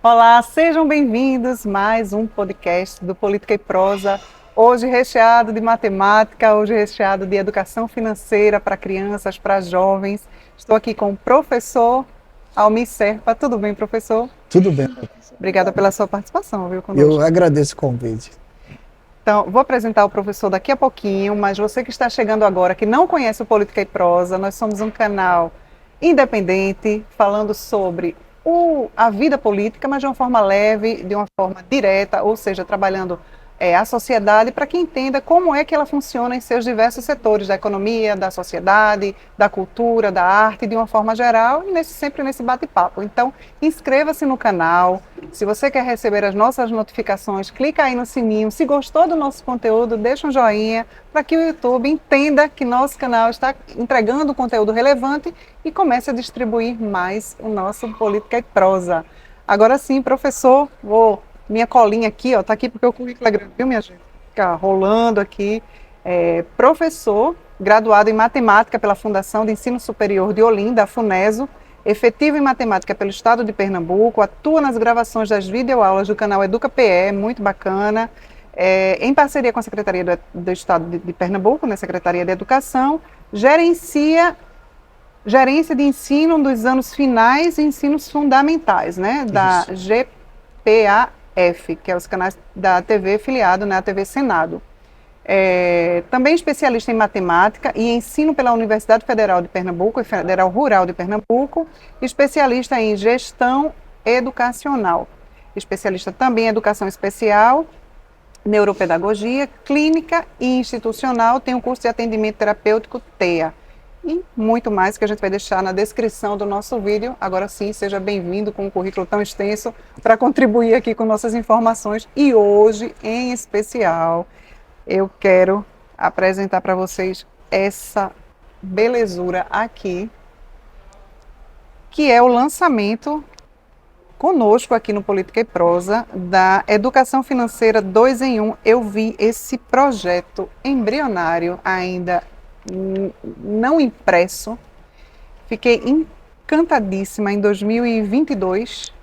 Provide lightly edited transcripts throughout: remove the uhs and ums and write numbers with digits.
Olá, sejam bem-vindos a mais um podcast do Política e Prosa. Hoje recheado de matemática, hoje recheado de educação financeira para crianças, para jovens. Estou aqui com o professor Almir Serpa. Tudo bem, professor? Tudo bem. Obrigada pela sua participação, viu, Eu conosco. agradeço o convite. Então, vou apresentar o professor daqui a pouquinho, mas você que está chegando agora, que não conhece o Política e Prosa, nós somos um canal independente, falando sobre a vida política, mas de uma forma leve, de uma forma direta, ou seja, trabalhando a sociedade para que entenda como é que ela funciona em seus diversos setores, da economia, da sociedade, da cultura, da arte, de uma forma geral, e sempre nesse bate-papo. Então, inscreva-se no canal. Se você quer receber as nossas notificações, clica aí no sininho. Se gostou do nosso conteúdo, deixa um joinha para que o YouTube entenda que nosso canal está entregando conteúdo relevante e comece a distribuir mais o nosso Política e Prosa. Agora sim, professor, minha colinha aqui, ó, tá aqui porque o currículo é grande, viu, minha gente? Fica rolando aqui. Professor, graduado em matemática pela Fundação de Ensino Superior de Olinda, a FUNESO, efetivo em matemática pelo Estado de Pernambuco, atua nas gravações das videoaulas do canal Educa PE, muito bacana, em parceria com a Secretaria do Estado de Pernambuco, na Secretaria de Educação, gerência de ensino dos anos finais e ensinos fundamentais, né, da GPAF, que é os canais da TV filiado, né, a TV Senado. Também especialista em matemática e ensino pela Universidade Federal de Pernambuco e Federal Rural de Pernambuco, especialista em gestão educacional, especialista também em educação especial, neuropedagogia, clínica e institucional, tem um curso de atendimento terapêutico TEA. E muito mais que a gente vai deixar na descrição do nosso vídeo. Agora sim, seja bem-vindo com um currículo tão extenso para contribuir aqui com nossas informações. E hoje, em especial, eu quero apresentar para vocês essa belezura aqui, que é o lançamento conosco aqui no Política e Prosa da Educação Financeira 2 em 1. Eu vi esse projeto embrionário ainda não impresso. Fiquei encantadíssima em 2022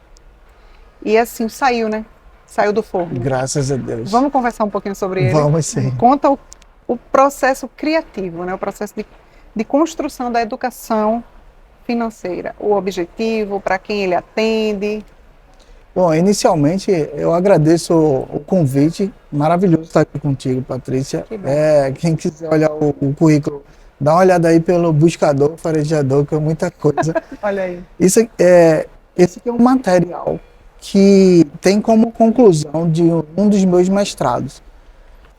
e assim saiu, né? Saiu do forno. Graças a Deus. Vamos conversar um pouquinho sobre ele? Vamos sim. Conta o processo criativo, né? O processo de construção da educação financeira, o objetivo, para quem ele atende. Bom, inicialmente eu agradeço o convite, maravilhoso estar aqui contigo, Patrícia. Quem quiser olhar o currículo, dá uma olhada aí pelo buscador, farejador, que é muita coisa. Olha aí. Esse aqui é um material que tem como conclusão de um dos meus mestrados.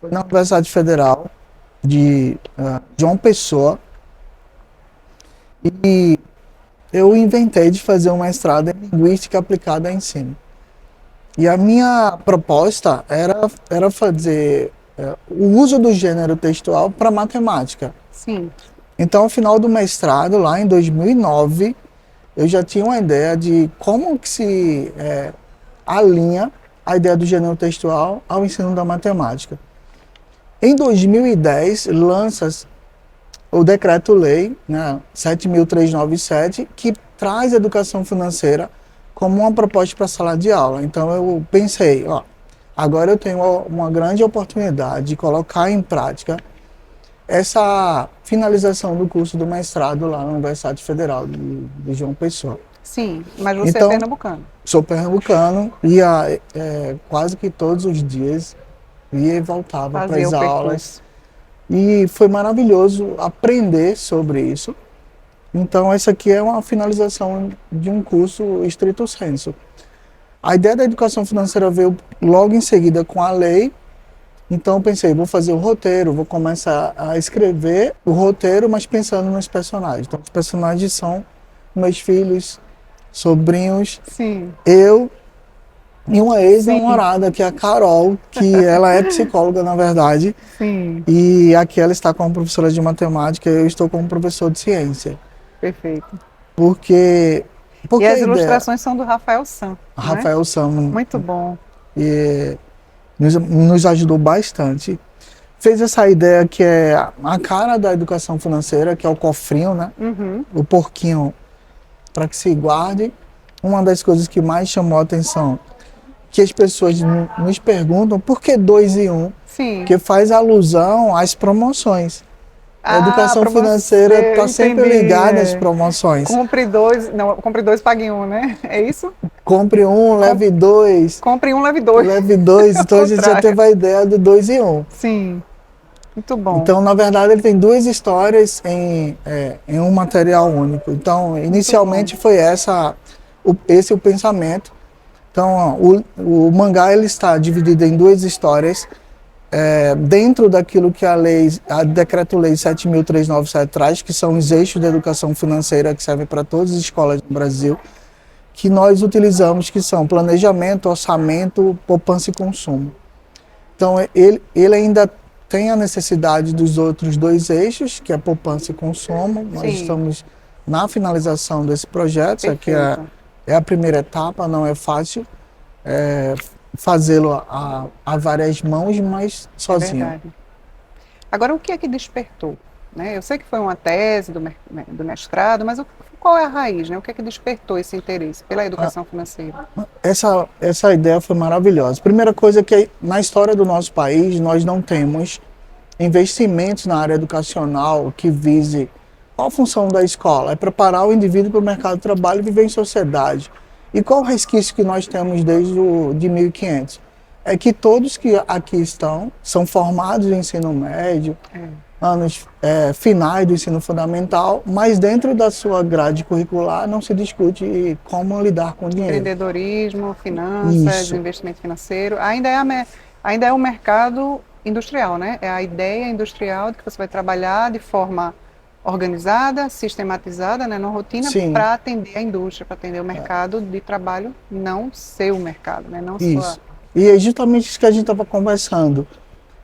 Foi na Universidade Federal de João Pessoa. E eu inventei de fazer um mestrado em linguística aplicada a ensino. E a minha proposta era fazer o uso do gênero textual para matemática. Sim. Então, ao final do mestrado, lá em 2009, eu já tinha uma ideia de como que se alinha a ideia do gênero textual ao ensino da matemática. Em 2010, lança o Decreto-Lei, né, 7.397, que traz educação financeira como uma proposta para a sala de aula. Então eu pensei, agora eu tenho uma grande oportunidade de colocar em prática essa finalização do curso do mestrado lá na Universidade Federal de João Pessoa. Sim, mas você é pernambucano. Sou pernambucano, ia quase que todos os dias, ia e voltava para as aulas. E foi maravilhoso aprender sobre isso. Então, essa aqui é uma finalização de um curso estrito sensu. A ideia da educação financeira veio logo em seguida com a lei. Então, eu pensei, vou fazer o roteiro, vou começar a escrever o roteiro, mas pensando nos personagens. Então, os personagens são meus filhos, sobrinhos, sim, eu e uma ex-namorada, que é a Carol, que ela é psicóloga, na verdade. Sim. E aqui ela está como professora de matemática, eu estou como professor de ciência. Perfeito. Porque e as ilustrações são do Rafael Sam. Rafael, né? Sam. Muito bom. E nos ajudou bastante. Fez essa ideia que é a cara da educação financeira, que é o cofrinho, né? Uhum. O porquinho para que se guarde. uma das coisas que mais chamou a atenção, que as pessoas nos perguntam por que 2 em 1, Sim. que faz alusão às promoções. A educação para financeira você, está sempre entendi. ligada às promoções. Compre dois, pague um, né? É isso? Compre um, leve dois. Compre um, leve dois. Leve dois. Então a gente já teve a ideia do 2 em 1. Sim, muito bom. Então, na verdade, ele tem 2 histórias em um material único. Então, inicialmente foi esse o pensamento. Então, o mangá ele está dividido em 2 histórias. Dentro daquilo que a Decreto-Lei 7.397 traz, que são os eixos da educação financeira que servem para todas as escolas do Brasil, que nós utilizamos, que são planejamento, orçamento, poupança e consumo. Então, ele ainda tem a necessidade dos outros 2 eixos, que é poupança e consumo. Nós estamos na finalização desse projeto, que é a primeira etapa, não é fácil fazê-lo a várias mãos, mas sozinho. Verdade. Agora, o que é que despertou? Né? Eu sei que foi uma tese do mestrado, mas qual é a raiz? Né? O que é que despertou esse interesse pela educação financeira? Essa ideia foi maravilhosa. Primeira coisa é que na história do nosso país nós não temos investimentos na área educacional que vise... Qual a função da escola? É preparar o indivíduo para o mercado de trabalho e viver em sociedade. E qual o resquício que nós temos de 1500? É que todos que aqui estão são formados em ensino médio, anos finais do ensino fundamental, mas dentro da sua grade curricular não se discute como lidar com o dinheiro. Empreendedorismo, finanças, investimento financeiro, ainda é o mercado industrial, né? É a ideia industrial de que você vai trabalhar de forma organizada, sistematizada, né, numa rotina para atender a indústria, para atender o mercado de trabalho, não seu mercado, né? Não isso. E é justamente isso que a gente estava conversando.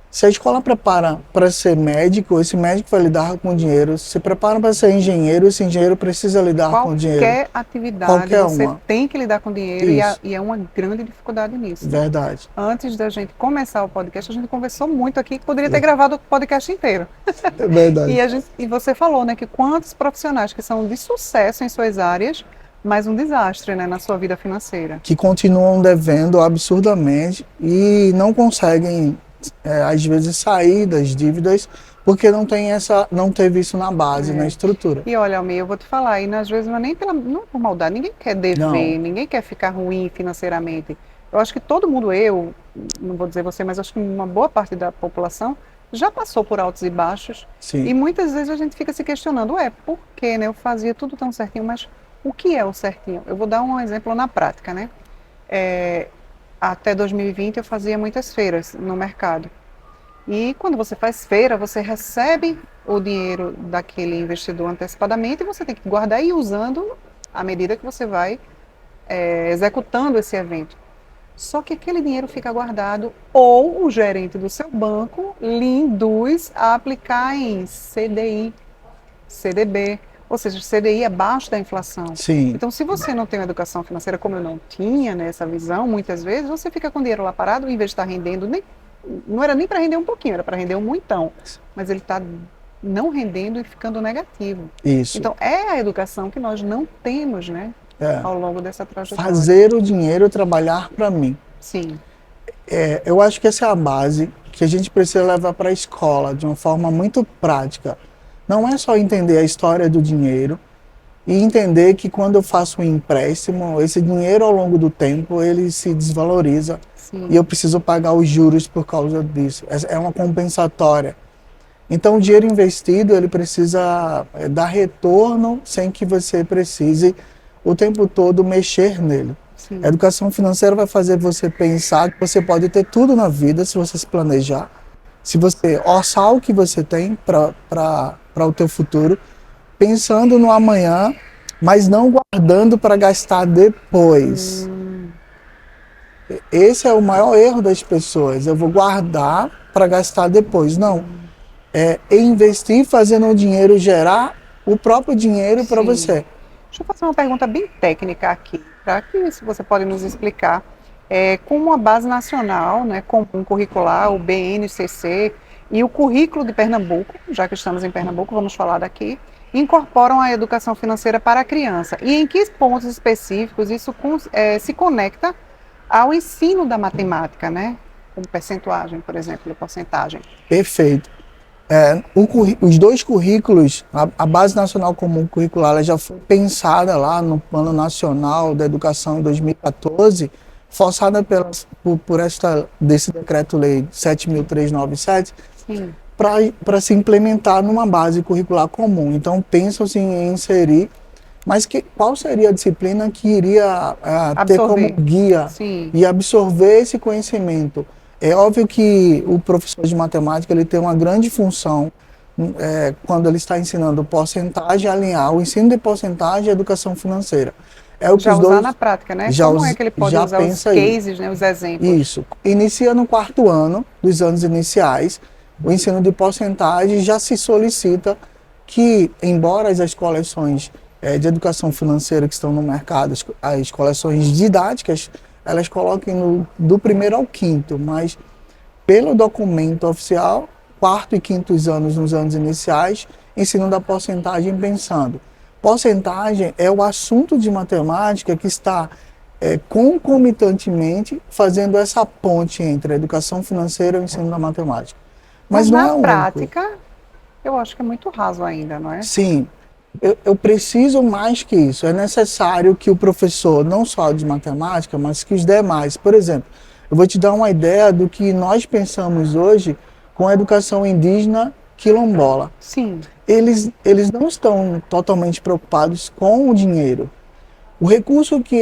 Se a escola prepara para ser médico, esse médico vai lidar com dinheiro. Se prepara para ser engenheiro, esse engenheiro precisa lidar com dinheiro. Qualquer atividade, você tem que lidar com dinheiro e é uma grande dificuldade nisso. Verdade. Antes da gente começar o podcast, a gente conversou muito aqui, que poderia ter gravado o podcast inteiro. É verdade. E você falou, né, que quantos profissionais que são de sucesso em suas áreas, mas um desastre, né, na sua vida financeira. Que continuam devendo absurdamente e não conseguem... às vezes sair das dívidas porque não teve isso na base, na estrutura. E olha, Almir, eu vou te falar, e às vezes não é nem não por maldade, ninguém quer dever, ninguém quer ficar ruim financeiramente. Eu acho que todo mundo, não vou dizer você, mas acho que uma boa parte da população já passou por altos e baixos. Sim. E muitas vezes a gente fica se questionando, por que, né? Eu fazia tudo tão certinho, mas o que é o certinho? Eu vou dar um exemplo na prática, né? Até 2020 eu fazia muitas feiras no mercado. E quando você faz feira, você recebe o dinheiro daquele investidor antecipadamente e você tem que guardar e ir usando à medida que você vai executando esse evento. Só que aquele dinheiro fica guardado ou o gerente do seu banco lhe induz a aplicar em CDI, CDB, ou seja, CDI é abaixo da inflação. Sim. Então, se você não tem uma educação financeira, como eu não tinha, né, essa visão, muitas vezes, você fica com o dinheiro lá parado, em vez de estar rendendo, não era nem para render um pouquinho, era para render um muitão. Mas ele está não rendendo e ficando negativo. Isso. Então, é a educação que nós não temos, né, ao longo dessa trajetória. Fazer o dinheiro trabalhar para mim. Sim. Eu acho que essa é a base que a gente precisa levar para a escola de uma forma muito prática. Não é só entender a história do dinheiro e entender que quando eu faço um empréstimo, esse dinheiro ao longo do tempo ele se desvaloriza. Sim. E eu preciso pagar os juros por causa disso. É uma compensatória. Então o dinheiro investido ele precisa dar retorno sem que você precise o tempo todo mexer nele. Sim. A educação financeira vai fazer você pensar que você pode ter tudo na vida se você se planejar. Se você orçar o que você tem para o teu futuro, pensando no amanhã, mas não guardando para gastar depois. Esse é o maior erro das pessoas. Eu vou guardar para gastar depois. Não. É investir fazendo o dinheiro gerar o próprio dinheiro para você. Deixa eu fazer uma pergunta bem técnica aqui, para que se você pode nos explicar. Com uma base nacional, né, comum curricular, o BNCC, e o currículo de Pernambuco, já que estamos em Pernambuco, vamos falar daqui, incorporam a educação financeira para a criança? E em que pontos específicos isso se conecta ao ensino da matemática, né? Como percentuagem, por exemplo, porcentagem. Perfeito. Os dois currículos, a Base Nacional Comum Curricular, ela já foi pensada lá no Plano Nacional da Educação em 2014, forçada desse Decreto-Lei 7.397, para se implementar numa base curricular comum. Então, pensam-se em inserir, mas qual seria a disciplina que iria ter como guia e absorver esse conhecimento? É óbvio que o professor de matemática ele tem uma grande função quando ele está ensinando porcentagem, alinhar o ensino de porcentagem e a educação financeira. É o que já os usar dois, na prática, né? Já Como é que ele pode usar os cases, né, os exemplos? Isso. Inicia no 4º ano dos anos iniciais, o ensino de porcentagem já se solicita que, embora as coleções de educação financeira que estão no mercado, as coleções didáticas, elas coloquem do 1º ao 5º, mas pelo documento oficial, 4º e 5º anos nos anos iniciais, ensino da porcentagem pensando. Porcentagem é o assunto de matemática que está concomitantemente fazendo essa ponte entre a educação financeira e o ensino da matemática. Mas não na prática, eu acho que é muito raso ainda, não é? Sim. Eu preciso mais que isso. É necessário que o professor, não só de matemática, mas que os demais, por exemplo, eu vou te dar uma ideia do que nós pensamos hoje com a educação indígena quilombola. Sim. Eles não estão totalmente preocupados com o dinheiro. O recurso que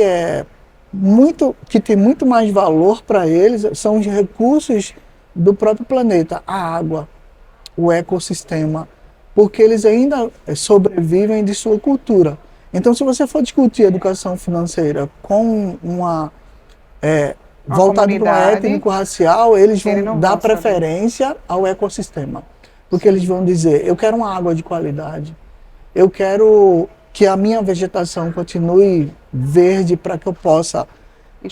tem muito mais valor para eles são os recursos do próprio planeta, a água, o ecossistema, porque eles ainda sobrevivem de sua cultura. Então, se você for discutir educação financeira com voltado para o étnico-racial, eles vão dar preferência ao ecossistema. Porque eles vão dizer, eu quero uma água de qualidade, eu quero que a minha vegetação continue verde para que eu possa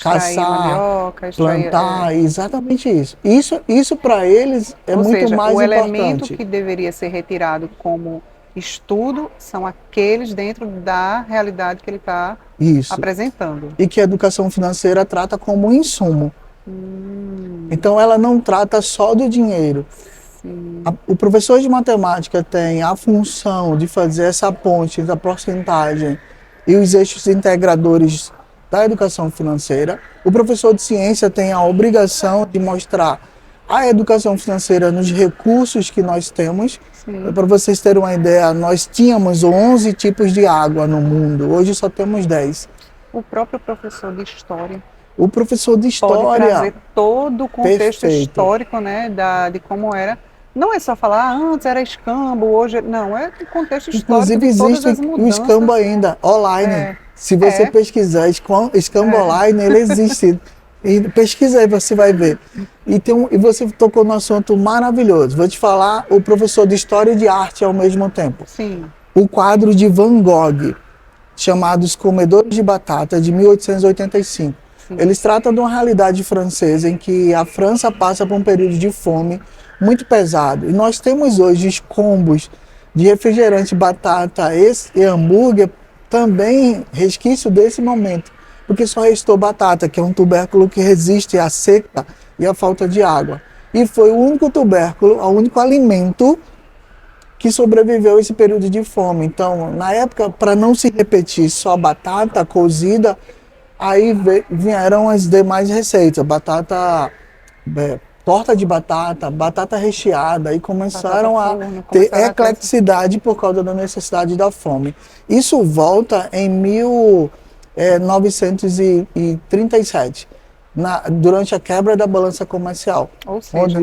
caçar, mandioca, plantar, exatamente isso. Isso para eles é muito mais importante. O elemento que deveria ser retirado como estudo são aqueles dentro da realidade que ele está apresentando. E que a educação financeira trata como insumo. Então ela não trata só do dinheiro. O professor de matemática tem a função de fazer essa ponte da porcentagem e os eixos integradores da educação financeira. O professor de ciência tem a obrigação de mostrar a educação financeira nos recursos que nós temos. Para vocês terem uma ideia, nós tínhamos 11 tipos de água no mundo, hoje só temos 10. O próprio professor de história. O professor de história pode trazer todo o contexto histórico, né, de como era. Não é só falar, antes era escambo, hoje... Não, é o contexto histórico. Inclusive existe o escambo ainda, online. Se você pesquisar escambo online, ele existe. E pesquisa aí, você vai ver. E você tocou num assunto maravilhoso. Vou te falar, o professor de História e de Arte ao mesmo tempo. Sim. O quadro de Van Gogh, chamado Os Comedores de Batata, de 1885. Sim. Eles tratam de uma realidade francesa em que a França passa por um período de fome muito pesado. E nós temos hoje os combos de refrigerante, batata e hambúrguer, também resquício desse momento. Porque só restou batata, que é um tubérculo que resiste à seca e à falta de água. E foi o único tubérculo, o único alimento que sobreviveu a esse período de fome. Então, na época, para não se repetir só batata cozida, aí vieram as demais receitas. Torta de batata, batata recheada, e começaram a ter ecleticidade por causa da necessidade da fome. Isso volta em 1937, durante a quebra da balança comercial. Ou seja,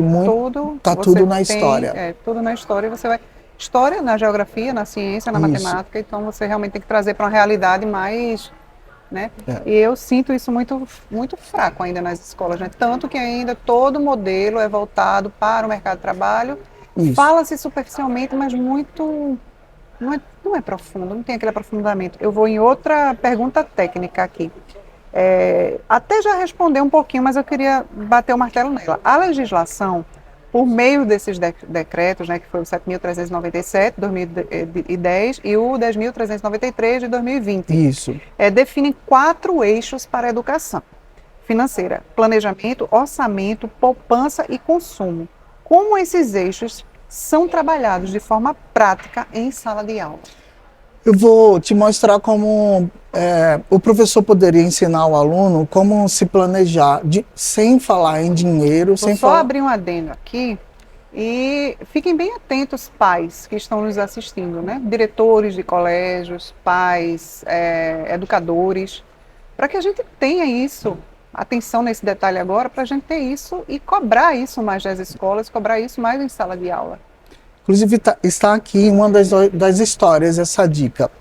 está tudo na história. Tudo na história, você vai... História, na geografia, na ciência, na matemática, então você realmente tem que trazer para uma realidade mais... Né? E eu sinto isso muito, muito fraco ainda nas escolas, né? Tanto que ainda todo modelo é voltado para o mercado de trabalho. Fala-se superficialmente, mas muito... Não é profundo, não tem aquele aprofundamento. Eu vou em outra pergunta técnica aqui. Até já respondeu um pouquinho, mas eu queria bater o martelo nela. A legislação por meio desses decretos, né, que foi o 7.397, de 2010, e o 10.393, de 2020. Isso. Definem 4 eixos para a educação financeira: planejamento, orçamento, poupança e consumo. Como esses eixos são trabalhados de forma prática em sala de aula? Eu vou te mostrar como o professor poderia ensinar o aluno como se planejar, sem falar em dinheiro, Vou só abrir um adendo aqui e fiquem bem atentos, pais que estão nos assistindo, né? Diretores de colégios, pais, educadores, para que a gente tenha isso, atenção nesse detalhe agora, para a gente ter isso e cobrar isso mais das escolas, cobrar isso mais em sala de aula. Inclusive, está aqui uma das histórias, essa dica.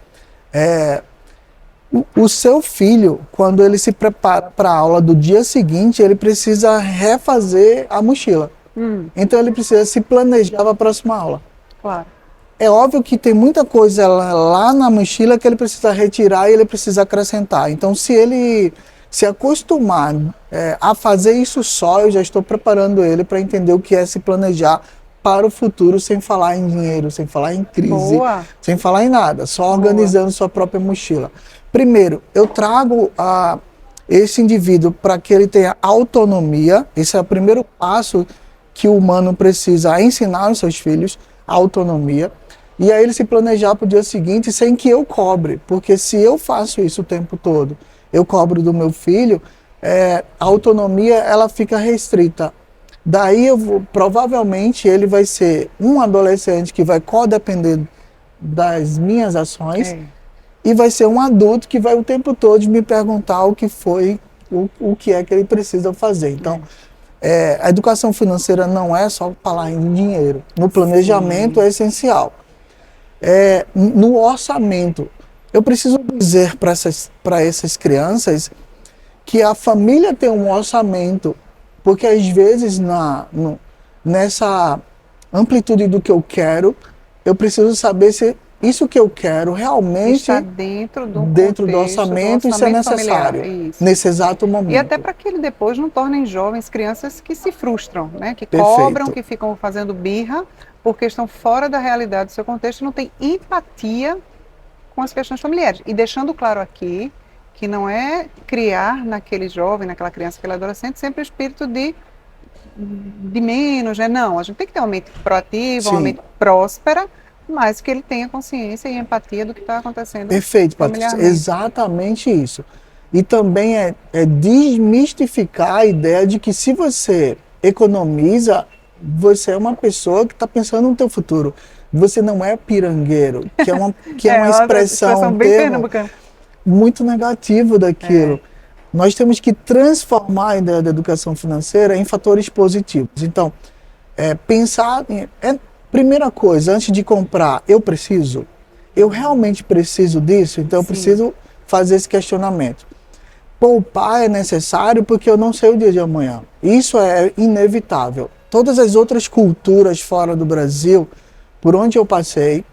O seu filho, quando ele se prepara para a aula do dia seguinte, ele precisa refazer a mochila. Então, ele precisa se planejar para a próxima aula. Claro. É óbvio que tem muita coisa lá na mochila que ele precisa retirar e ele precisa acrescentar. Então, se ele se acostumar a fazer isso só, eu já estou preparando ele para entender o que é se planejar para o futuro, sem falar em dinheiro, sem falar em crise, Boa. sem falar em nada, só organizando sua própria mochila. Primeiro, eu trago esse indivíduo para que ele tenha autonomia. Esse é o primeiro passo que o humano precisa ensinar aos seus filhos, a autonomia. E aí ele se planejar para o dia seguinte sem que eu cobre, porque se eu faço isso o tempo todo, eu cobro do meu filho, a autonomia ela fica restrita. Daí provavelmente ele vai ser um adolescente que vai codepender das minhas ações e vai ser um adulto que vai o tempo todo me perguntar o que foi, o que é que ele precisa fazer. Então, a educação financeira não é só falar em dinheiro. No planejamento é essencial. No orçamento, eu preciso dizer para essas crianças que a família tem um orçamento, porque às vezes nessa amplitude do que eu quero, eu preciso saber se isso que eu quero realmente está dentro do orçamento, isso é necessário nesse exato momento. E até para que ele depois não tornem jovens crianças que se frustram, né? Que Perfeito. Cobram, que ficam fazendo birra, porque estão fora da realidade do seu contexto e não têm empatia com as questões familiares. E deixando claro aqui que não é criar naquele jovem, naquela criança, naquele adolescente, sempre o espírito de menos, né? Não, a gente tem que ter uma mente proativa, uma mente próspera, mas que ele tenha consciência e empatia do que está acontecendo. Perfeito, Patrícia, exatamente isso. E também é desmistificar a ideia de que se você economiza, você é uma pessoa que está pensando no teu futuro. Você não é pirangueiro, que é uma expressão bem pernambucana, muito negativa daquilo. Nós temos que transformar a ideia da educação financeira em fatores positivos. Então, pensar primeira coisa, antes de comprar, eu realmente preciso disso? Então eu preciso fazer esse questionamento. Poupar é necessário porque eu não sei o dia de amanhã. Isso é inevitável. Todas as outras culturas fora do Brasil, por onde eu passei,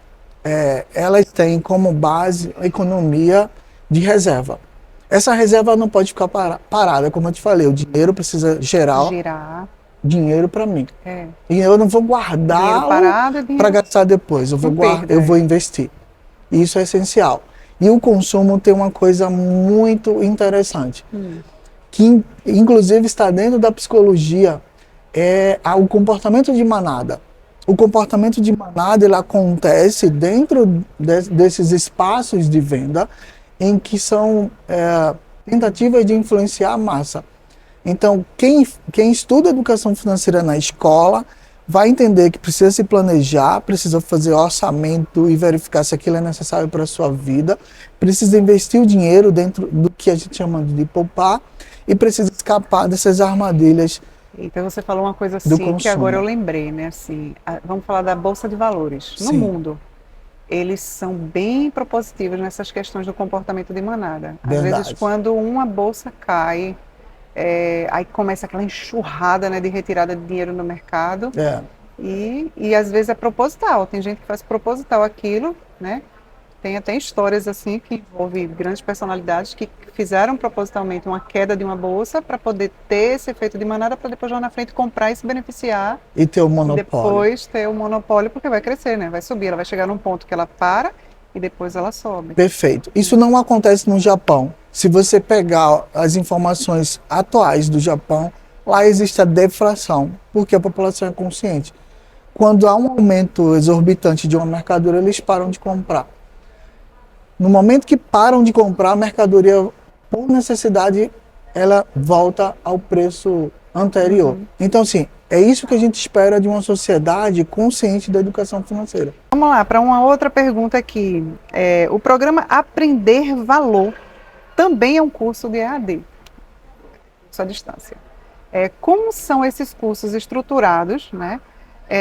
elas têm como base a economia de reserva. Essa reserva não pode ficar parada, como eu te falei, o dinheiro precisa gerar dinheiro para mim. E eu não vou guardar para gastar depois, eu vou investir. Isso é essencial. E o consumo tem uma coisa muito interessante, que inclusive está dentro da psicologia, o comportamento de manada. O comportamento de manada ele acontece dentro desses espaços de venda em que são tentativas de influenciar a massa. Então, quem estuda educação financeira na escola vai entender que precisa se planejar, precisa fazer orçamento e verificar se aquilo é necessário para a sua vida, precisa investir o dinheiro dentro do que a gente chama de poupar e precisa escapar dessas armadilhas. Então você falou uma coisa assim que agora eu lembrei, né? Assim, vamos falar da Bolsa de Valores. No mundo, eles são bem propositivos nessas questões do comportamento de manada. Às vezes, quando uma bolsa cai, aí começa aquela enxurrada, né, de retirada de dinheiro no mercado. E às vezes é proposital. Tem gente que faz proposital aquilo, né? Tem até histórias assim que envolvem grandes personalidades que fizeram propositalmente uma queda de uma bolsa para poder ter esse efeito de manada para depois lá na frente comprar e se beneficiar E ter o e monopólio. depois ter o monopólio porque vai crescer, né? Vai subir, ela vai chegar num ponto que ela para e depois ela sobe. Perfeito. Isso não acontece no Japão. Se você pegar as informações atuais do Japão, lá existe a deflação, porque a população é consciente. Quando há um aumento exorbitante de uma mercadoria, eles param de comprar. No momento que param de comprar, a mercadoria, por necessidade, ela volta ao preço anterior. Então, assim, é isso que a gente espera de uma sociedade consciente da educação financeira. Vamos lá, para uma outra pergunta aqui. O programa Aprender Valor também é um curso de EAD, curso à distância. Como são esses cursos estruturados, né?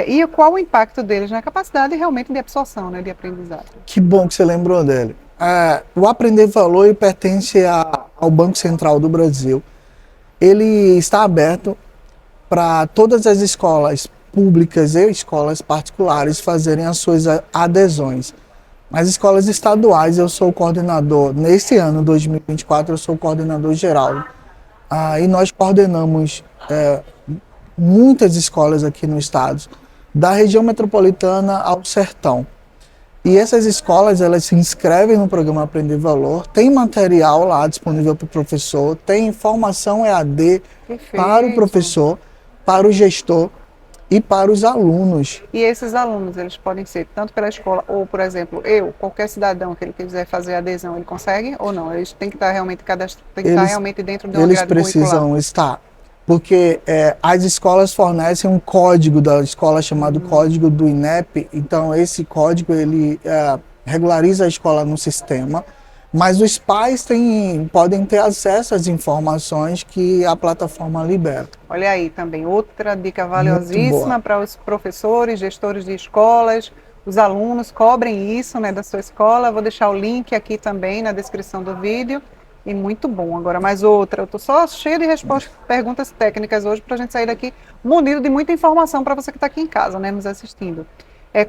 E qual o impacto deles na capacidade realmente de absorção, né, de aprendizado? Que bom que você lembrou dele. O Aprender Valor pertence ao Banco Central do Brasil. Ele está aberto para todas as escolas públicas e escolas particulares fazerem as suas adesões. Nas escolas estaduais, eu sou o coordenador, neste ano, 2024, eu sou o coordenador geral. E nós coordenamos muitas escolas aqui no estado, da região metropolitana ao sertão. E essas escolas, elas se inscrevem no programa Aprender Valor, tem material lá disponível para o professor, tem formação EAD para o professor, para o gestor e para os alunos. E esses alunos, eles podem ser tanto pela escola ou, por exemplo, qualquer cidadão que ele quiser fazer adesão, ele consegue ou não? Eles têm que estar realmente realmente dentro de uma grade curricular. Eles precisam estar, porque as escolas fornecem um código da escola chamado Código do INEP. Então esse código ele regulariza a escola no sistema, mas os pais podem ter acesso às informações que a plataforma libera. Olha aí também, outra dica valiosíssima para os professores, gestores de escolas, os alunos, cobrem isso, né, da sua escola. Vou deixar o link aqui também na descrição do vídeo. E muito bom. Agora, mais outra. Eu estou só cheia de respostas, perguntas técnicas hoje para a gente sair daqui munido de muita informação para você que está aqui em casa, né, nos assistindo.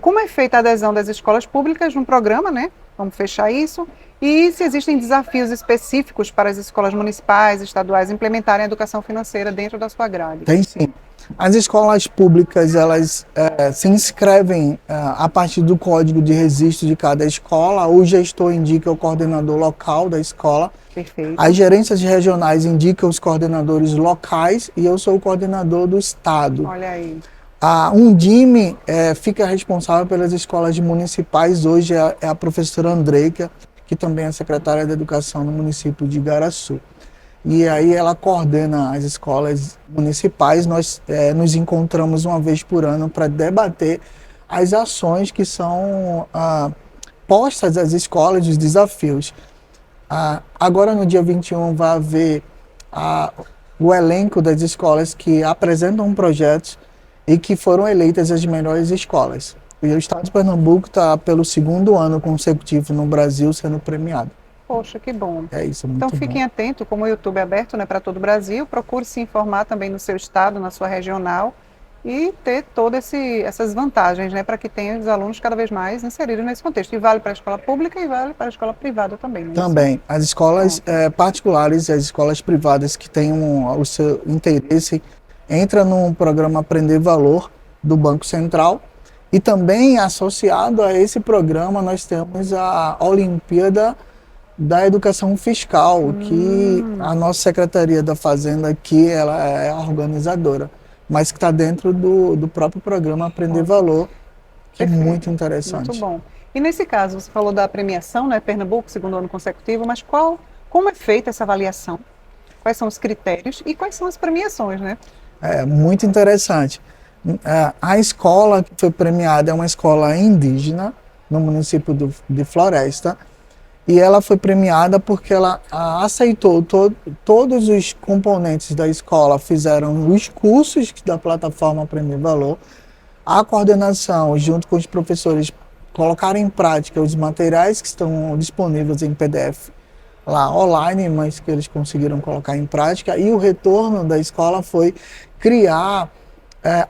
Como é feita a adesão das escolas públicas no programa, né? Vamos fechar isso. E se existem desafios específicos para as escolas municipais, estaduais implementarem a educação financeira dentro da sua grade? Tem sim. As escolas públicas, elas se inscrevem a partir do código de registro de cada escola. O gestor indica o coordenador local da escola. Perfeito. As gerências regionais indicam os coordenadores locais e eu sou o coordenador do estado. Olha aí. A Undime fica responsável pelas escolas municipais. Hoje é a professora Andreica, que também é secretária de Educação no município de Igaraçu. E aí ela coordena as escolas municipais. Nós nos encontramos uma vez por ano para debater as ações que são postas às escolas, os desafios. Agora no dia 21 vai haver o elenco das escolas que apresentam projetos e que foram eleitas as melhores escolas. E o estado de Pernambuco está pelo 2º ano consecutivo no Brasil sendo premiado. Poxa, que bom. É isso, muito Então fiquem atentos, como o YouTube é aberto, né, para todo o Brasil, procure se informar também no seu estado, na sua regional e ter todas essas vantagens, né, para que tenha os alunos cada vez mais inseridos nesse contexto. E vale para a escola pública e vale para a escola privada também. Né? Também. As escolas particulares e as escolas privadas que tenham o seu interesse entra no programa Aprender Valor do Banco Central. E também associado a esse programa nós temos a Olimpíada da Educação Fiscal, que a nossa Secretaria da Fazenda aqui ela é a organizadora, mas que está dentro do próprio programa Aprender Valor, que Perfeito. É muito interessante. Muito bom. E nesse caso, você falou da premiação, né, Pernambuco, 2º ano consecutivo, mas como é feita essa avaliação? Quais são os critérios e quais são as premiações, né? É muito interessante. A escola que foi premiada é uma escola indígena no município de Floresta, e ela foi premiada porque ela aceitou todos os componentes da escola, fizeram os cursos da plataforma Aprender Valor, a coordenação junto com os professores colocaram em prática os materiais que estão disponíveis em PDF lá online, mas que eles conseguiram colocar em prática, e o retorno da escola foi criar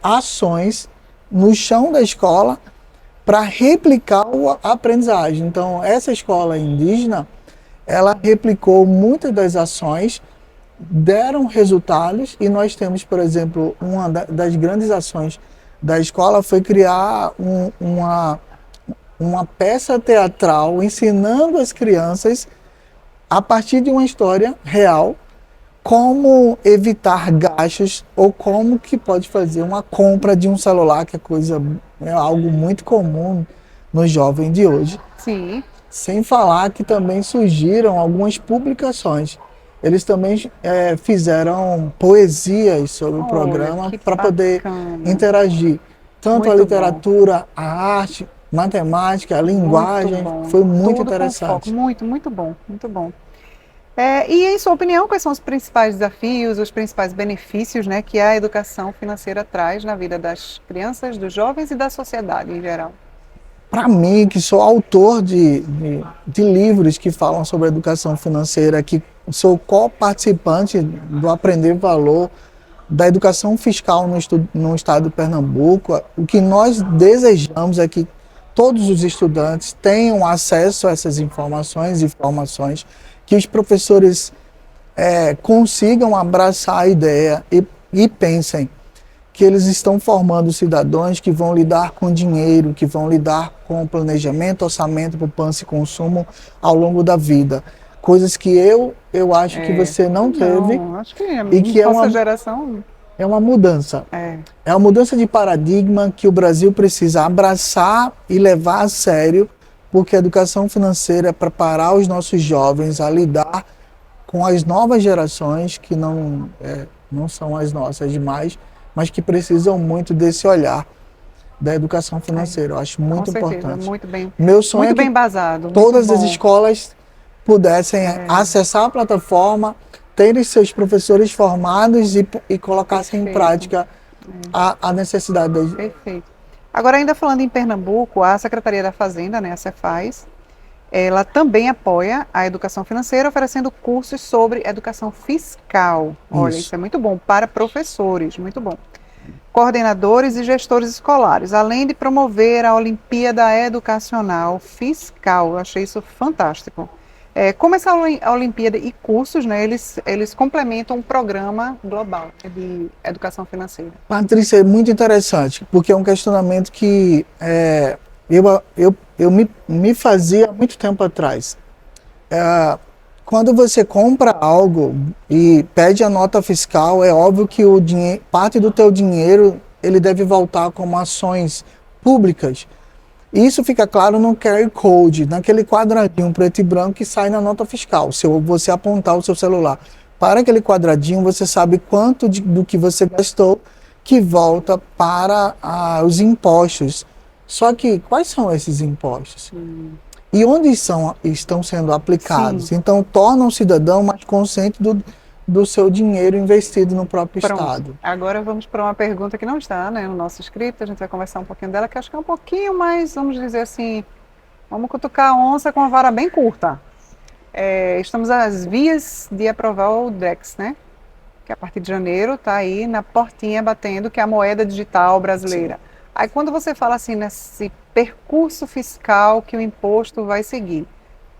ações no chão da escola para replicar a aprendizagem. Então, essa escola indígena, ela replicou muitas das ações, deram resultados, e nós temos, por exemplo, uma das grandes ações da escola foi criar uma peça teatral ensinando as crianças, a partir de uma história real, como evitar gastos ou como que pode fazer uma compra de um celular, que é algo muito comum nos jovens de hoje. Sim. Sem falar que também surgiram algumas publicações. Eles também fizeram poesias sobre o programa para poder interagir. Tanto muito a literatura, bom. A arte, matemática, a linguagem, foi muito tudo interessante. Muito bom, muito bom. E em sua opinião, quais são os principais desafios, os principais benefícios, né, que a educação financeira traz na vida das crianças, dos jovens e da sociedade em geral? Para mim, que sou autor de livros que falam sobre educação financeira, que sou co-participante do Aprender Valor, da educação fiscal no estado de Pernambuco, o que nós desejamos é que todos os estudantes tenham acesso a essas informações, que os professores consigam abraçar a ideia e pensem que eles estão formando cidadãos que vão lidar com dinheiro, que vão lidar com planejamento, orçamento, poupança e consumo ao longo da vida. Coisas que eu acho que você não teve. Acho que e que nossa geração... É uma mudança. É uma mudança de paradigma que o Brasil precisa abraçar e levar a sério, porque a educação financeira é preparar os nossos jovens a lidar com as novas gerações, que não são as nossas demais, mas que precisam muito desse olhar da educação financeira. Eu acho muito importante. Muito bem. Meu sonho muito é que bem embasado, todas as escolas pudessem acessar a plataforma, terem seus professores formados e colocassem em prática a necessidade deles. Perfeito. Agora, ainda falando em Pernambuco, a Secretaria da Fazenda, né, a Cefaz, ela também apoia a educação financeira, oferecendo cursos sobre educação fiscal. Olha, isso é muito bom para professores, muito bom. Coordenadores e gestores escolares, além de promover a Olimpíada Educacional Fiscal. Eu achei isso fantástico. Como essa Olimpíada e cursos, né, eles complementam um programa global de educação financeira. Patrícia, é muito interessante, porque é um questionamento que eu me fazia há muito tempo atrás. Quando você compra algo e pede a nota fiscal, é óbvio que parte do teu dinheiro ele deve voltar como ações públicas. Isso fica claro no QR Code, naquele quadradinho preto e branco que sai na nota fiscal. Se você apontar o seu celular para aquele quadradinho, você sabe quanto do que você gastou que volta para os impostos. Só que, quais são esses impostos? E onde estão sendo aplicados? Sim. Então, torna o cidadão mais consciente do seu dinheiro investido no próprio estado. Agora vamos para uma pergunta que não está, né, no nosso script, a gente vai conversar um pouquinho dela, que acho que é um pouquinho mais, vamos dizer assim, vamos cutucar a onça com uma vara bem curta. Estamos às vias de aprovar o DREX, né? Que a partir de janeiro está aí na portinha batendo, que é a moeda digital brasileira. Sim. Aí quando você fala assim, nesse percurso fiscal que o imposto vai seguir,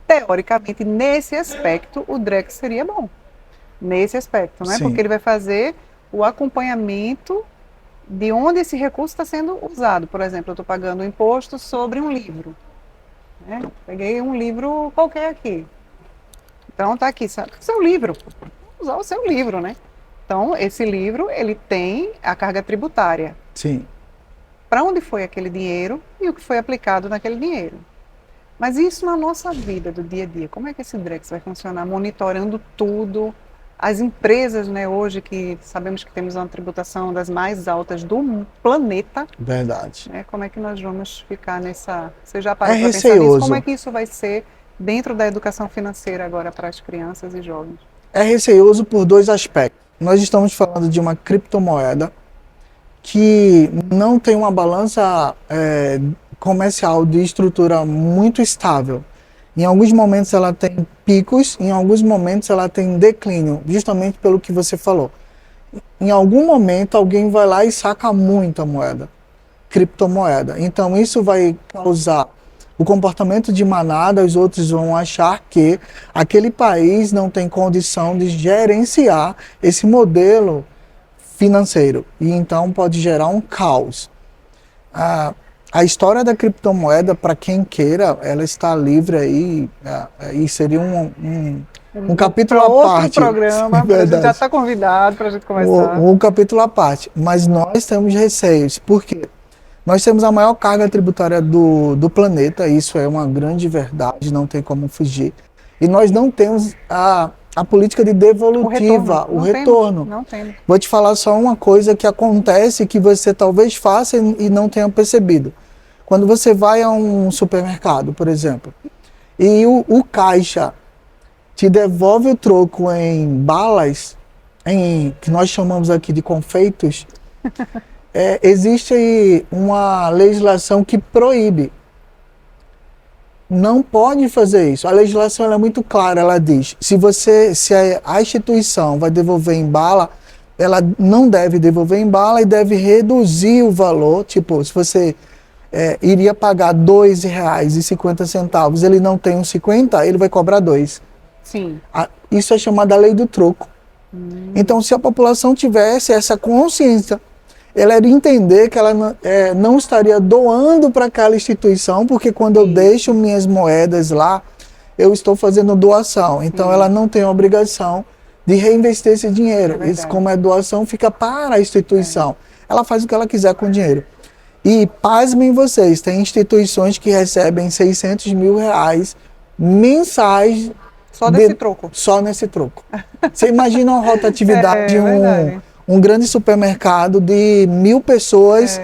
teoricamente, nesse aspecto, o DREX seria bom. Nesse aspecto, né? Sim. Porque ele vai fazer o acompanhamento de onde esse recurso está sendo usado. Por exemplo, eu estou pagando imposto sobre um livro. Né? Peguei um livro qualquer aqui. Então está aqui, seu livro. Vou usar o seu livro, né? Então, esse livro, ele tem a carga tributária. Sim. Para onde foi aquele dinheiro e o que foi aplicado naquele dinheiro. Mas isso na nossa vida do dia a dia, como é que esse DREX vai funcionar? Monitorando tudo. As empresas, né, hoje que sabemos que temos uma tributação das mais altas do planeta. Verdade. Né, como é que nós vamos ficar nessa... Você já parou para pensar nisso? Como é que isso vai ser dentro da educação financeira agora para as crianças e jovens? É receioso por dois aspectos. Nós estamos falando de uma criptomoeda que não tem uma balança comercial de estrutura muito estável. Em alguns momentos ela tem picos, em alguns momentos ela tem declínio, justamente pelo que você falou. Em algum momento alguém vai lá e saca muita moeda. criptomoeda. Então isso vai causar o comportamento de manada, os outros vão achar que aquele país não tem condição de gerenciar esse modelo financeiro. E então pode gerar um caos. A história da criptomoeda, para quem queira, ela está livre aí, e seria um capítulo à parte. Outro programa, a gente já está convidado para a gente conversar. Um capítulo à parte. Mas nós temos receios. Por quê? Nós temos a maior carga tributária do planeta, isso é uma grande verdade, não tem como fugir. E nós não temos a política de devolutiva, o retorno. Não temos. Vou te falar só uma coisa que acontece que você talvez faça e não tenha percebido. Quando você vai a um supermercado, por exemplo, e o caixa te devolve o troco em balas, que nós chamamos aqui de confeitos, existe uma legislação que proíbe. Não pode fazer isso. A legislação ela é muito clara, ela diz, se a instituição vai devolver em bala, ela não deve devolver em bala e deve reduzir o valor. Tipo, se você iria pagar R$ 2,50, ele não tem uns 50, ele vai cobrar 2. Sim. Isso é chamada lei do troco. Então, se a população tivesse essa consciência, ela iria entender que ela não estaria doando para aquela instituição, porque quando eu deixo minhas moedas lá, eu estou fazendo doação. Então, ela não tem a obrigação de reinvestir esse dinheiro. Isso, como é doação, fica para a instituição. Ela faz o que ela quiser com o dinheiro. E, pasmem vocês, tem instituições que recebem R$600 mil mensais. Só desse troco. Só nesse troco. Você imagina uma rotatividade de um grande supermercado de 1.000 pessoas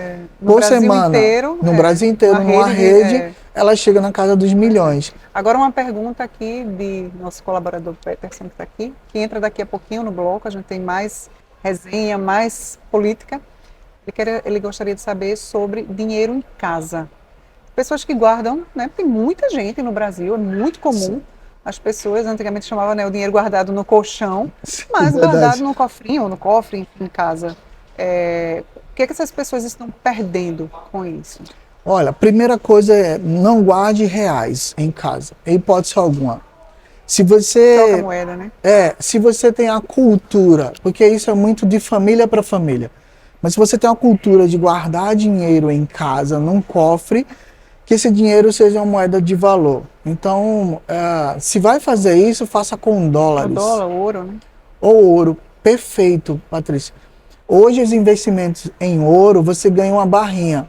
por semana. No Brasil inteiro, numa rede, ela chega na casa dos milhões. Agora uma pergunta aqui de nosso colaborador Peterson, que está aqui, que entra daqui a pouquinho no bloco, a gente tem mais resenha, mais política. Ele gostaria de saber sobre dinheiro em casa. Pessoas que guardam, né? Tem muita gente no Brasil, é muito comum. Sim. As pessoas antigamente chamavam, né, o dinheiro guardado no colchão, mas guardado no cofrinho ou no cofre em casa. O que essas pessoas estão perdendo com isso? Olha, a primeira coisa é não guarde reais em casa, em hipótese alguma. Se você troca moeda, né? Se você tem a cultura, porque isso é muito de família para família. Mas se você tem a cultura de guardar dinheiro em casa, num cofre, que esse dinheiro seja uma moeda de valor. Então, se vai fazer isso, faça com dólares. O dólar, ouro, né? Ou ouro. Perfeito, Patrícia. Hoje, os investimentos em ouro, você ganha uma barrinha.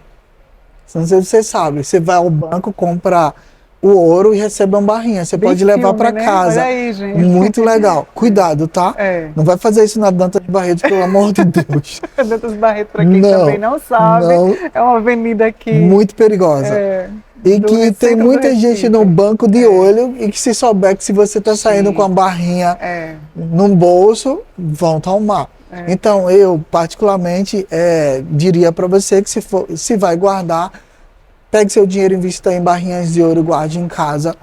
Não sei se você sabe. Você vai ao banco, compra o ouro e recebe uma barrinha. Você pode levar para casa. Olha aí, gente. Muito legal. Cuidado, tá? Não vai fazer isso na Dantas Barreto, pelo amor de Deus. Dantas Barreto, para quem também não sabe, é uma avenida aqui. Muito perigosa. E que tem muita gente no banco de olho e que se souber que se você está saindo com a barrinha num bolso, vão tomar. Então, eu particularmente diria para você que se vai guardar, pegue seu dinheiro e invista em barrinhas de ouro, guarde em casa.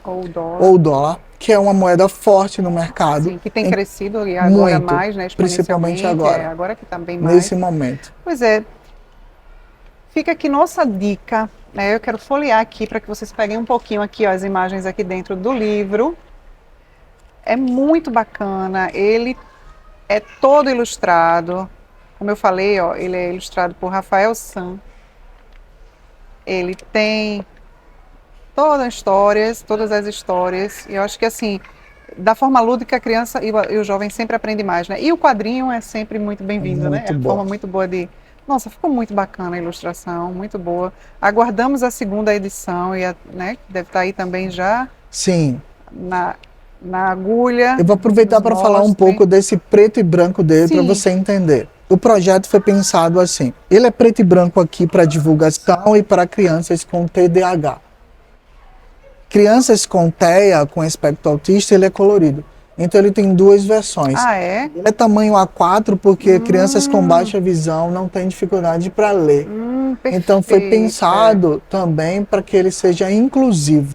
Ou dólar, que é uma moeda forte no mercado. Sim, que tem crescido e agora muito, mais, né? Principalmente agora. Agora que está bem mais. Nesse momento. Pois é. Fica aqui nossa dica, né? Eu quero folhear aqui para que vocês peguem um pouquinho aqui, ó, as imagens aqui dentro do livro. É muito bacana, ele é todo ilustrado. Como eu falei, ó, ele é ilustrado por Rafael San. Ele tem todas as histórias, e eu acho que assim, da forma lúdica a criança e o jovem sempre aprende mais, né? E o quadrinho é sempre muito bem-vindo, né? É uma forma muito boa de... Nossa, ficou muito bacana a ilustração, muito boa. Aguardamos a segunda edição, né? Deve estar aí também já. Sim. Na agulha. Eu vou aproveitar para falar um pouco desse preto e branco dele, para você entender. O projeto foi pensado assim, ele é preto e branco aqui para divulgação e para crianças com TDAH. Crianças com TEA, com espectro autista, ele é colorido. Então ele tem duas versões. Ah, é? Ele é tamanho A4 porque crianças com baixa visão não têm dificuldade para ler. Então foi pensado também para que ele seja inclusivo.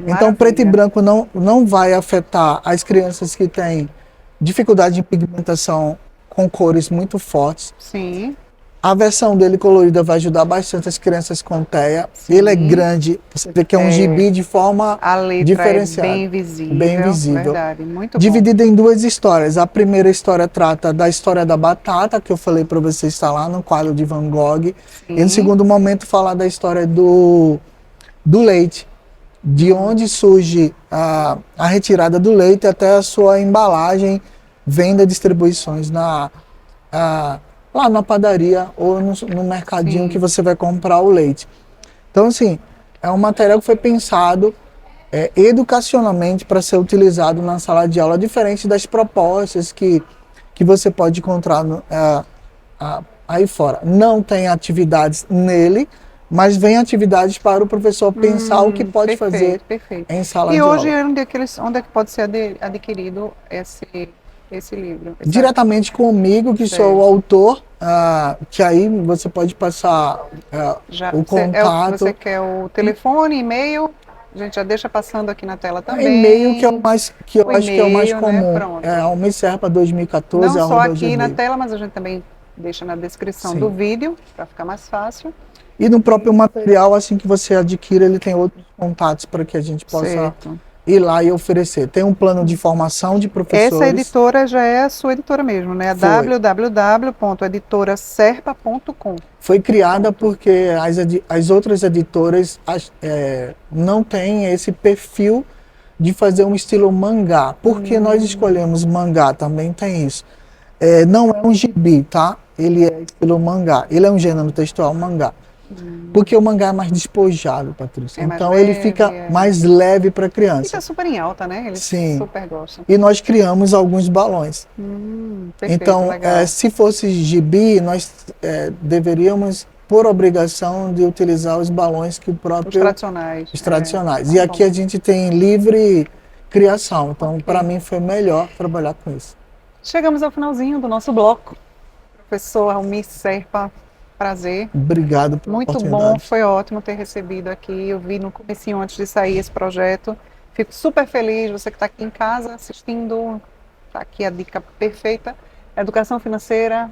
Então preto e branco não vai afetar as crianças que têm dificuldade de pigmentação com cores muito fortes. Sim. A versão dele colorida vai ajudar bastante as crianças com TEA. Sim. Ele é grande, você vê que é um gibi de forma A letra diferenciada. é bem visível. Bem visível. Verdade, muito Dividida em duas histórias. A primeira história trata da história da batata, que eu falei para você, está lá no quadro de Van Gogh. E no segundo momento falar da história do leite, de onde surge a retirada do leite até a sua embalagem, venda, distribuições lá na padaria ou no mercadinho. Sim. Que você vai comprar o leite. Então, assim, é um material que foi pensado educacionalmente para ser utilizado na sala de aula, diferente das propostas que você pode encontrar aí fora. Não tem atividades nele, mas vem atividades para o professor pensar o que pode fazer em sala de aula. E hoje, onde é que pode ser adquirido esse livro? Diretamente comigo, que sou o autor, que aí você pode passar o contato. Você quer o telefone, e-mail? A gente já deixa passando aqui na tela também. E-mail, que eu acho que é o mais comum. Né? Pronto. almeserpa2014. Não só aqui na tela, mas a gente também deixa na descrição do vídeo, para ficar mais fácil. E no próprio material, assim que você adquire, ele tem outros contatos para que a gente possa ir lá e oferecer. Tem um plano de formação de professores. Essa editora já é a sua editora mesmo, né? www.editoraserpa.com. Foi criada porque as outras editoras não têm esse perfil de fazer um estilo mangá. Por que nós escolhemos mangá? Também tem isso. Não é um gibi, tá? Ele é estilo mangá. Ele é um gênero textual mangá. Porque o mangá é mais despojado, Patrícia. Então ele fica mais leve para a criança. Fica super em alta, né? Eles super gostam. E nós criamos alguns balões. Perfeito, então, se fosse gibi, nós deveríamos, por obrigação, de utilizar os balões que o próprio... Os tradicionais. Os tradicionais. E aqui a gente tem livre criação. Então, para mim, foi melhor trabalhar com isso. Chegamos ao finalzinho do nosso bloco. Professor Almir Serpa, prazer. Obrigado pela oportunidade. Muito bom, foi ótimo ter recebido aqui. Eu vi no comecinho antes de sair esse projeto. Fico super feliz, você que está aqui em casa assistindo, está aqui a dica perfeita. Educação financeira,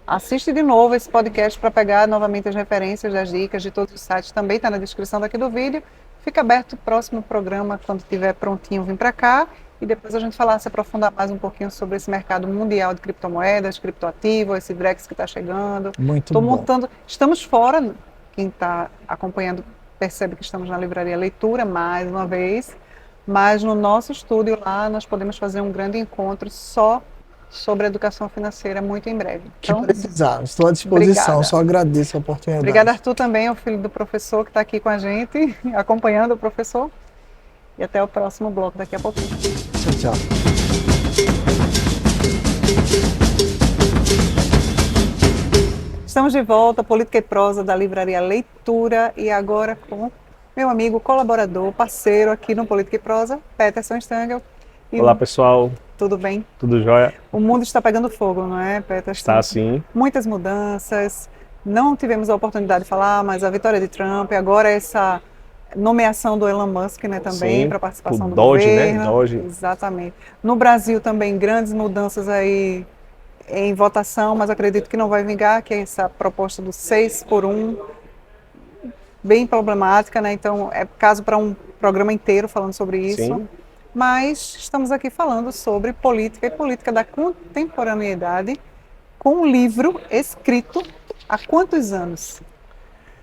assiste de novo esse podcast para pegar novamente as referências das dicas de todos os sites. Também está na descrição daqui do vídeo. Fica aberto o próximo programa, quando estiver prontinho, vim para cá. E depois a gente se aprofundar mais um pouquinho sobre esse mercado mundial de criptomoedas, criptoativos, esse Drex que está chegando. Muito bom. Estamos fora, quem está acompanhando percebe que estamos na Livraria Leitura, mais uma vez, mas no nosso estúdio lá nós podemos fazer um grande encontro só sobre educação financeira muito em breve. Então, que precisar, estou à disposição, obrigada. Só agradeço a oportunidade. Obrigada, Arthur, também, o filho do professor que está aqui com a gente, acompanhando o professor. E até o próximo bloco daqui a pouquinho. Tchau, tchau. Estamos de volta, Política e Prosa da Livraria Leitura, e agora com meu amigo, colaborador, parceiro aqui no Política e Prosa, Peterson Stangl. Olá, pessoal. Tudo bem? Tudo jóia. O mundo está pegando fogo, não é, Peterson? Está sim. Muitas mudanças, não tivemos a oportunidade de falar, mas a vitória de Trump, agora essa nomeação do Elon Musk, né, também, para participação do Doge, governo. né? Doge. Exatamente. No Brasil também, grandes mudanças aí em votação, mas acredito que não vai vingar, que é essa proposta do 6-por-1, bem problemática, né? Então, é caso para um programa inteiro falando sobre isso. Sim. Mas estamos aqui falando sobre política e política da contemporaneidade, com um livro escrito há quantos anos?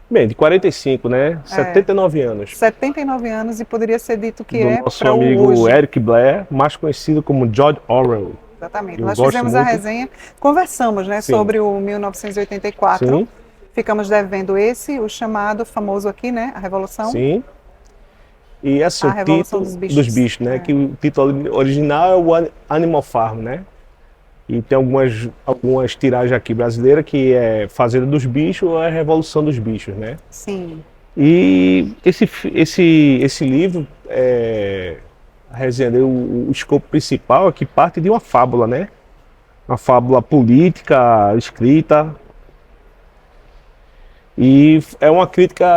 Bem, de 45, né? 79 anos. 79 anos, e poderia ser dito que do é nosso para amigo hoje. Eric Blair, mais conhecido como George Orwell. Exatamente. Nós fizemos a resenha, conversamos, né, sobre o 1984. Sim. Ficamos devendo o chamado famoso aqui, né, A Revolução. Sim. E assim, a o título dos bichos, né? Que o título original é o Animal Farm, né? E tem algumas tiragens aqui brasileiras que é Fazenda dos Bichos ou é Revolução dos Bichos, né? Sim. E esse livro, a resenha dele, o escopo principal é que parte de uma fábula, né? Uma fábula política, escrita. E é uma crítica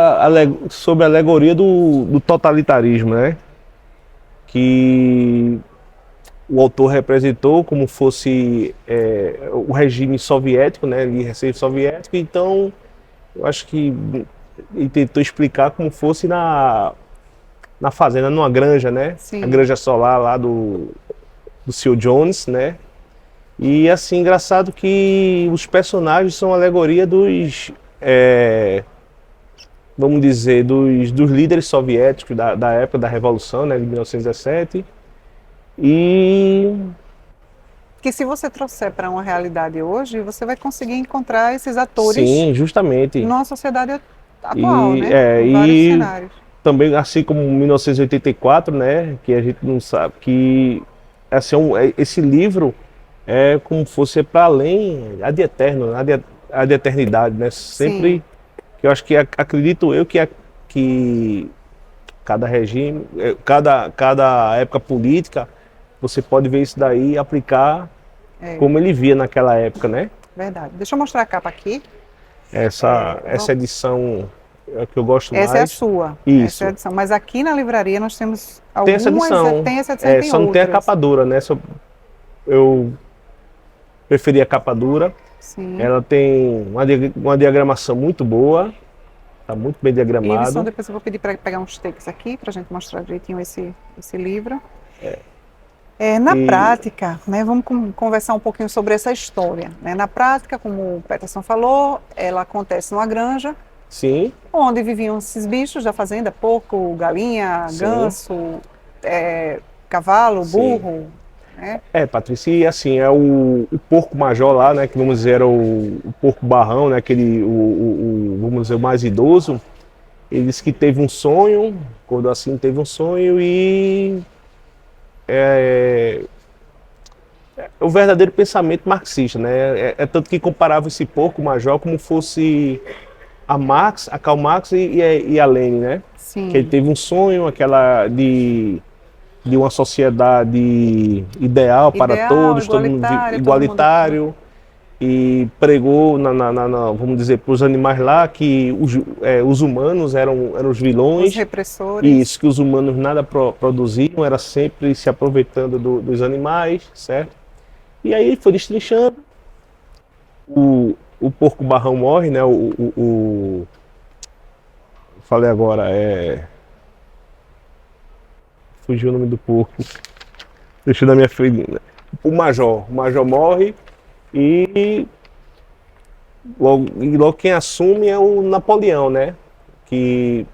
sobre a alegoria do totalitarismo, né? Que o autor representou como fosse o regime soviético, né, de receio soviético. Então, eu acho que ele tentou explicar como fosse na fazenda, numa granja, né? Sim. A granja solar lá do Sr. Jones, né? E assim, engraçado que os personagens são alegoria vamos dizer, dos líderes soviéticos da época da Revolução, né, de 1917. E Que se você trouxer para uma realidade hoje, você vai conseguir encontrar esses atores sim, justamente. numa sociedade atual, E, né? Em vários cenários. também, assim como 1984, né, que a gente não sabe, que assim, esse livro é como fosse para além, ad eterno, ad eternidade, né? Sempre, Sim. que eu acho que acredito eu que cada regime, cada época política, você pode ver isso daí e aplicar É, como ele via naquela época, né? verdade. Deixa eu mostrar a capa aqui. Essa edição é a que eu gosto mais. Essa é a sua. Isso. Essa é a edição. Mas aqui na livraria nós temos Tem algumas. essa edição. Tem essa edição e tem só não tem a outras. capa dura, né? Eu preferi a capa dura. Sim. Ela tem uma diagramação muito boa. Está muito bem E diagramado. edição, depois eu vou pedir para pegar uns takes aqui, para a gente mostrar direitinho esse livro. Na prática, né, vamos conversar um pouquinho sobre essa história. Né? Na prática, como o Peterson falou, ela acontece numa granja, Sim. onde viviam esses bichos da fazenda, porco, galinha, Sim. ganso, cavalo, Sim. burro. Né? Patrícia, e assim, é o porco major lá, né, que vamos dizer era o porco barrão, né, aquele, vamos dizer, o mais idoso. Ele disse que teve um sonho, acordou assim, teve um sonho e o verdadeiro pensamento marxista, né, tanto que comparava esse porco major como fosse a Karl Marx e a Lenin, né, Sim. que ele teve um sonho, aquela de uma sociedade ideal para todos, todo mundo igualitário, e pregou, vamos dizer, para os animais lá que os humanos eram os vilões. Os repressores. Isso, que os humanos nada produziam, era sempre se aproveitando dos animais, certo? E aí foi destrinchando, o porco barrão morre, né? Falei agora, fugiu o nome do porco. Deixa eu dar minha frente. O major morre e logo quem assume é o Napoleão, né? Que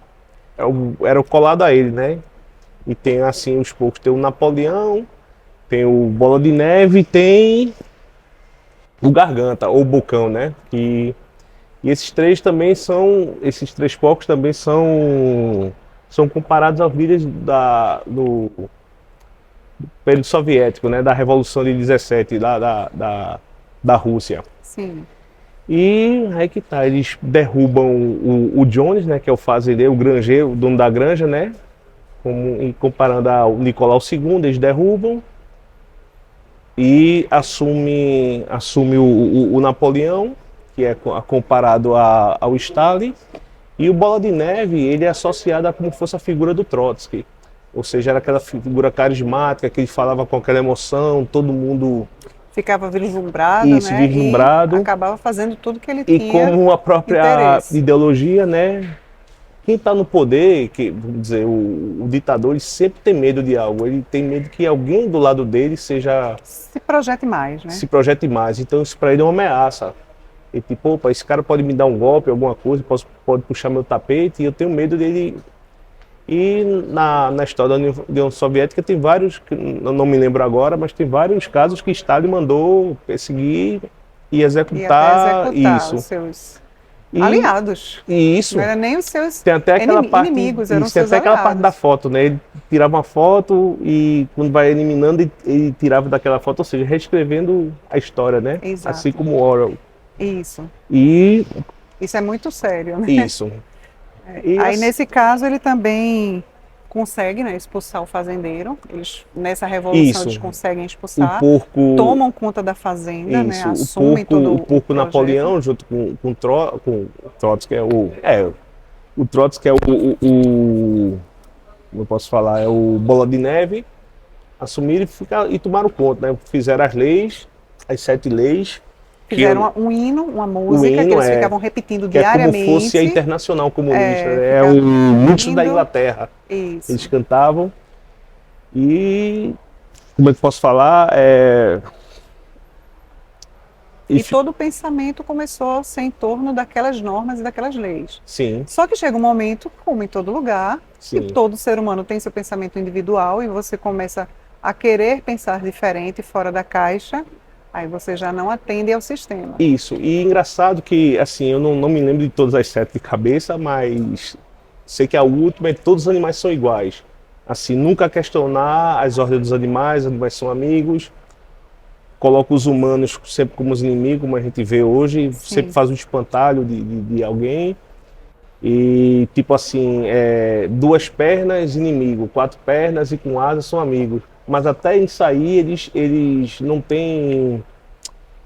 era o colado a ele, né? E tem assim os porcos, tem o Napoleão, tem o Bola de Neve e tem o Garganta, ou Bocão, né? E esses três porcos também são comparados aos líderes do período soviético, né, da Revolução de 17, da Rússia. Sim. E aí que tá, eles derrubam o Jones, né, que é o fazendeiro, o granjeiro, o dono da granja, né, comparando ao Nicolau II, eles derrubam e assume o Napoleão, que é comparado ao Stalin. E o Bola de Neve, ele é associado a como fosse a figura do Trotsky. Ou seja, era aquela figura carismática, que ele falava com aquela emoção, todo mundo... Ficava vislumbrado, Isso, né? vislumbrado. E acabava fazendo tudo que ele E tinha. como a própria interesse. ideologia, né? Quem está no poder, vamos dizer, o ditador, ele sempre tem medo de algo. Ele tem medo que alguém do lado dele se projete mais, né? se projete mais. Então isso para ele é uma ameaça. E tipo, opa, esse cara pode me dar um golpe, alguma coisa, pode puxar meu tapete, e eu tenho medo dele. E na história da União Soviética tem vários, que eu não me lembro agora, mas tem vários casos que Stalin mandou perseguir e executar, isso. Os seus aliados. E isso. Não era nem os seus tem até aquela parte, inimigos, eram isso, tem seus até aquela aliados. parte da foto, né? Ele tirava uma foto e quando vai eliminando, ele tirava daquela foto, ou seja, reescrevendo a história, né? Exato. Assim como Orwell. Isso. E isso é muito sério, né? isso. E aí nesse caso ele também consegue, né, expulsar o fazendeiro. Nessa revolução eles conseguem expulsar. O porco tomam conta da fazenda, isso, né? Assumem todo o porco Napoleão junto com o Trotsky, o Trotsky é como eu posso falar, é o Bola de Neve. assumiram e tomaram conta, né? Fizeram as leis, as 7 leis. Fizeram um hino, uma música que hino eles ficavam repetindo que é como diariamente. fosse a Internacional Comunista, É, é o ficava luxo da repetindo. Inglaterra. Isso. Eles cantavam e, como é que eu posso falar? E todo o pensamento começou a ser em torno daquelas normas e daquelas leis. Sim, Só que chega um momento, como em todo lugar, que sim. todo ser humano tem seu pensamento individual e você começa a querer pensar diferente, fora da caixa, aí você já não atende ao sistema. Isso. E engraçado que, assim, eu não me lembro de todas as 7 de cabeça, mas sei que a última é que todos os animais são iguais. Assim, nunca questionar as ordens dos animais, os animais são amigos. Coloca os humanos sempre como os inimigos, como a gente vê hoje, sempre faz um espantalho de alguém. E tipo assim, 2 pernas, inimigo, 4 pernas e com asas são amigos. Mas até isso aí eles não têm.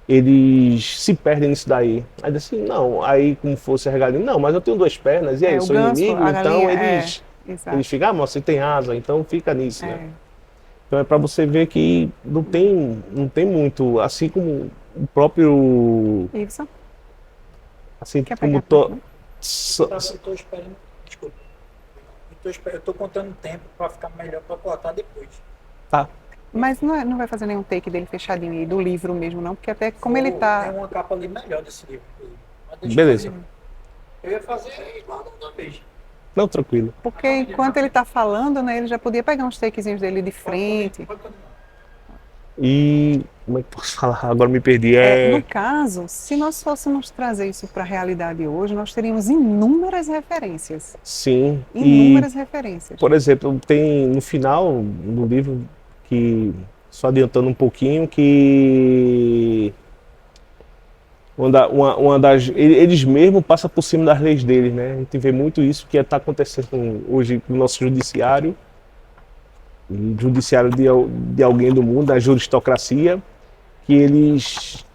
Eles se perdem nisso daí. Aí diz assim, não, aí como fosse a regalinha, não, mas eu tenho 2 pernas, e aí, O sou ganso, inimigo, a então galinha, exato. eles ficam, mas você tem asa, então fica nisso, né? É. Então é para você ver que não tem muito, assim como o próprio, Isso. assim Quer como pegar? Eu estou esperando, desculpa. Eu estou contando tempo para ficar melhor para cortar depois. tá, Mas não vai fazer nenhum take dele fechadinho aí, do livro mesmo, não? Porque até como ele Tem tá. uma capa ali melhor desse livro. Mas deixa beleza. Eu fazer. Eu ia fazer igual da outra vez. Não, tranquilo. Porque enquanto ele tá falando, né, ele já podia pegar uns takezinhos dele de frente. Pode continuar. E como é que eu posso falar? Agora me perdi. No caso, se nós fôssemos trazer isso para a realidade hoje, nós teríamos inúmeras referências. Sim. Inúmeras referências. Por exemplo, tem no final do livro, que só adiantando um pouquinho, que eles mesmos passam por cima das leis deles, né? A gente vê muito isso que está acontecendo hoje no nosso judiciário, de alguém do mundo, da juristocracia, que eles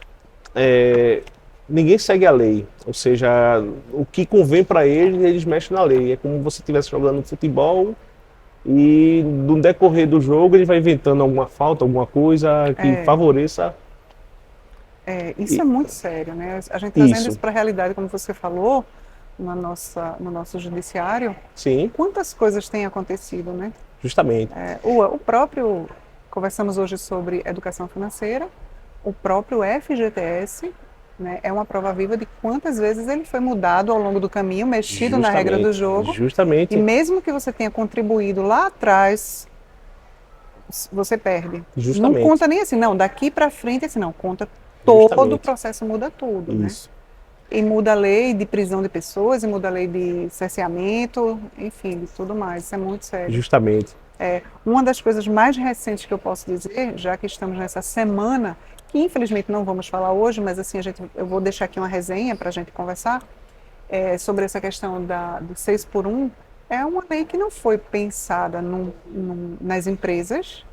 ninguém segue a lei, ou seja, o que convém para eles, eles mexem na lei. É como você estivesse jogando futebol e no decorrer do jogo ele vai inventando alguma falta, alguma coisa que favoreça. Isso é muito sério, né? A gente trazendo Isso. isso para a realidade, como você falou, no nosso judiciário, Sim, quantas coisas têm acontecido, né? justamente. O próprio, conversamos hoje sobre educação financeira, o próprio FGTS, né, é uma prova viva de quantas vezes ele foi mudado ao longo do caminho, mexido na regra do jogo. Justamente. E mesmo que você tenha contribuído lá atrás, você perde. Justamente. Não conta nem assim, não, daqui para frente assim, não, conta todo Justamente. o processo, muda tudo, né? Isso. E muda a lei de prisão de pessoas, e muda a lei de cerceamento, enfim, de tudo mais. Isso é muito sério. Justamente. Uma das coisas mais recentes que eu posso dizer, já que estamos nessa semana, que infelizmente não vamos falar hoje, mas assim eu vou deixar aqui uma resenha para a gente conversar, sobre essa questão do 6x1, é uma lei que não foi pensada nas empresas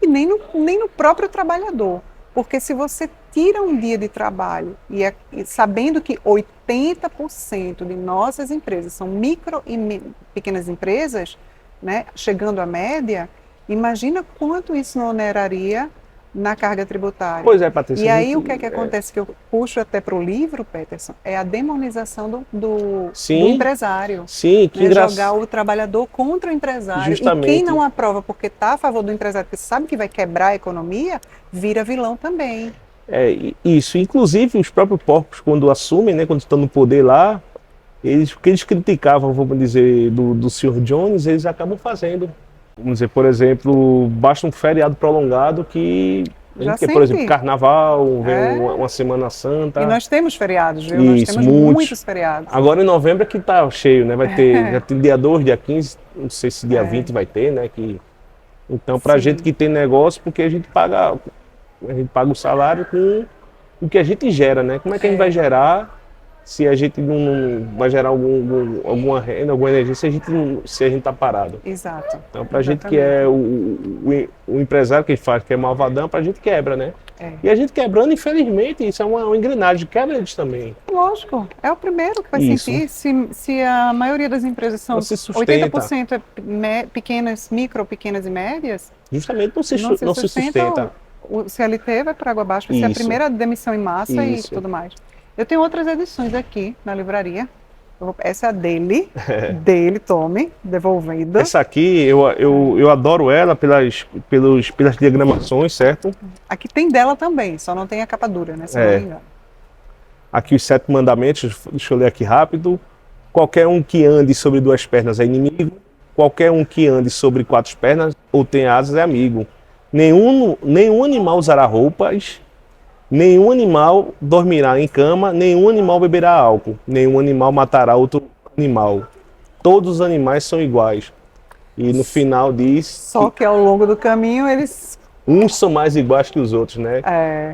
e nem no próprio trabalhador. Porque se você tira um dia de trabalho e sabendo que 80% de nossas empresas são micro e pequenas empresas, né, chegando à média, imagina quanto isso não oneraria na carga tributária. Pois é, Patrícia. E aí o que é que acontece, que eu puxo até para o livro, Peterson, é a demonização do empresário. Sim, que Jogar o trabalhador contra o empresário. Justamente. E quem não aprova porque está a favor do empresário, porque sabe que vai quebrar a economia, vira vilão também. Isso. Inclusive, os próprios porcos, quando assumem, né, quando estão no poder lá, o que eles criticavam, vamos dizer, do Sr. Jones, eles acabam fazendo. Vamos dizer, por exemplo, basta um feriado prolongado que a gente quer, por exemplo, carnaval, vem uma Semana Santa. E nós temos feriados, viu? Nós temos muitos feriados. Agora em novembro é que tá cheio, né? Vai ter, já tem dia 2, dia 15, não sei se dia 20 vai ter, né? Então, pra gente que tem negócio, porque a gente paga o salário com o que a gente gera, né? Como é que a gente vai gerar se a gente não vai gerar alguma renda, alguma energia, se a gente está parado. Exato. Então, para a gente que é o empresário que faz, que é malvadão, para a gente quebra, né? É. E a gente quebrando, infelizmente, isso é uma engrenagem, quebra eles também. Lógico, é o primeiro que vai Isso. sentir. Se a maioria das empresas são Não se sustenta. 80% pequenas, micro, pequenas e médias, Justamente não se sustenta. o CLT vai para água abaixo, vai ser a Isso. primeira demissão em massa Isso. e tudo mais. Eu tenho outras edições aqui na livraria. Essa é a dele, Tome, devolvida. Essa aqui, eu adoro ela pelas diagramações, certo? Aqui tem dela também, só não tem a capa dura, né? Se eu não me engano. Aqui os 7 mandamentos, deixa eu ler aqui rápido. Qualquer um que ande sobre 2 pernas é inimigo. Qualquer um que ande sobre 4 pernas ou tem asas é amigo. Nenhum animal usará roupas. Nenhum animal dormirá em cama. Nenhum animal beberá álcool. Nenhum animal matará outro animal. Todos os animais são iguais. E no final diz Só que ao longo do caminho eles... uns são mais iguais que os outros, né?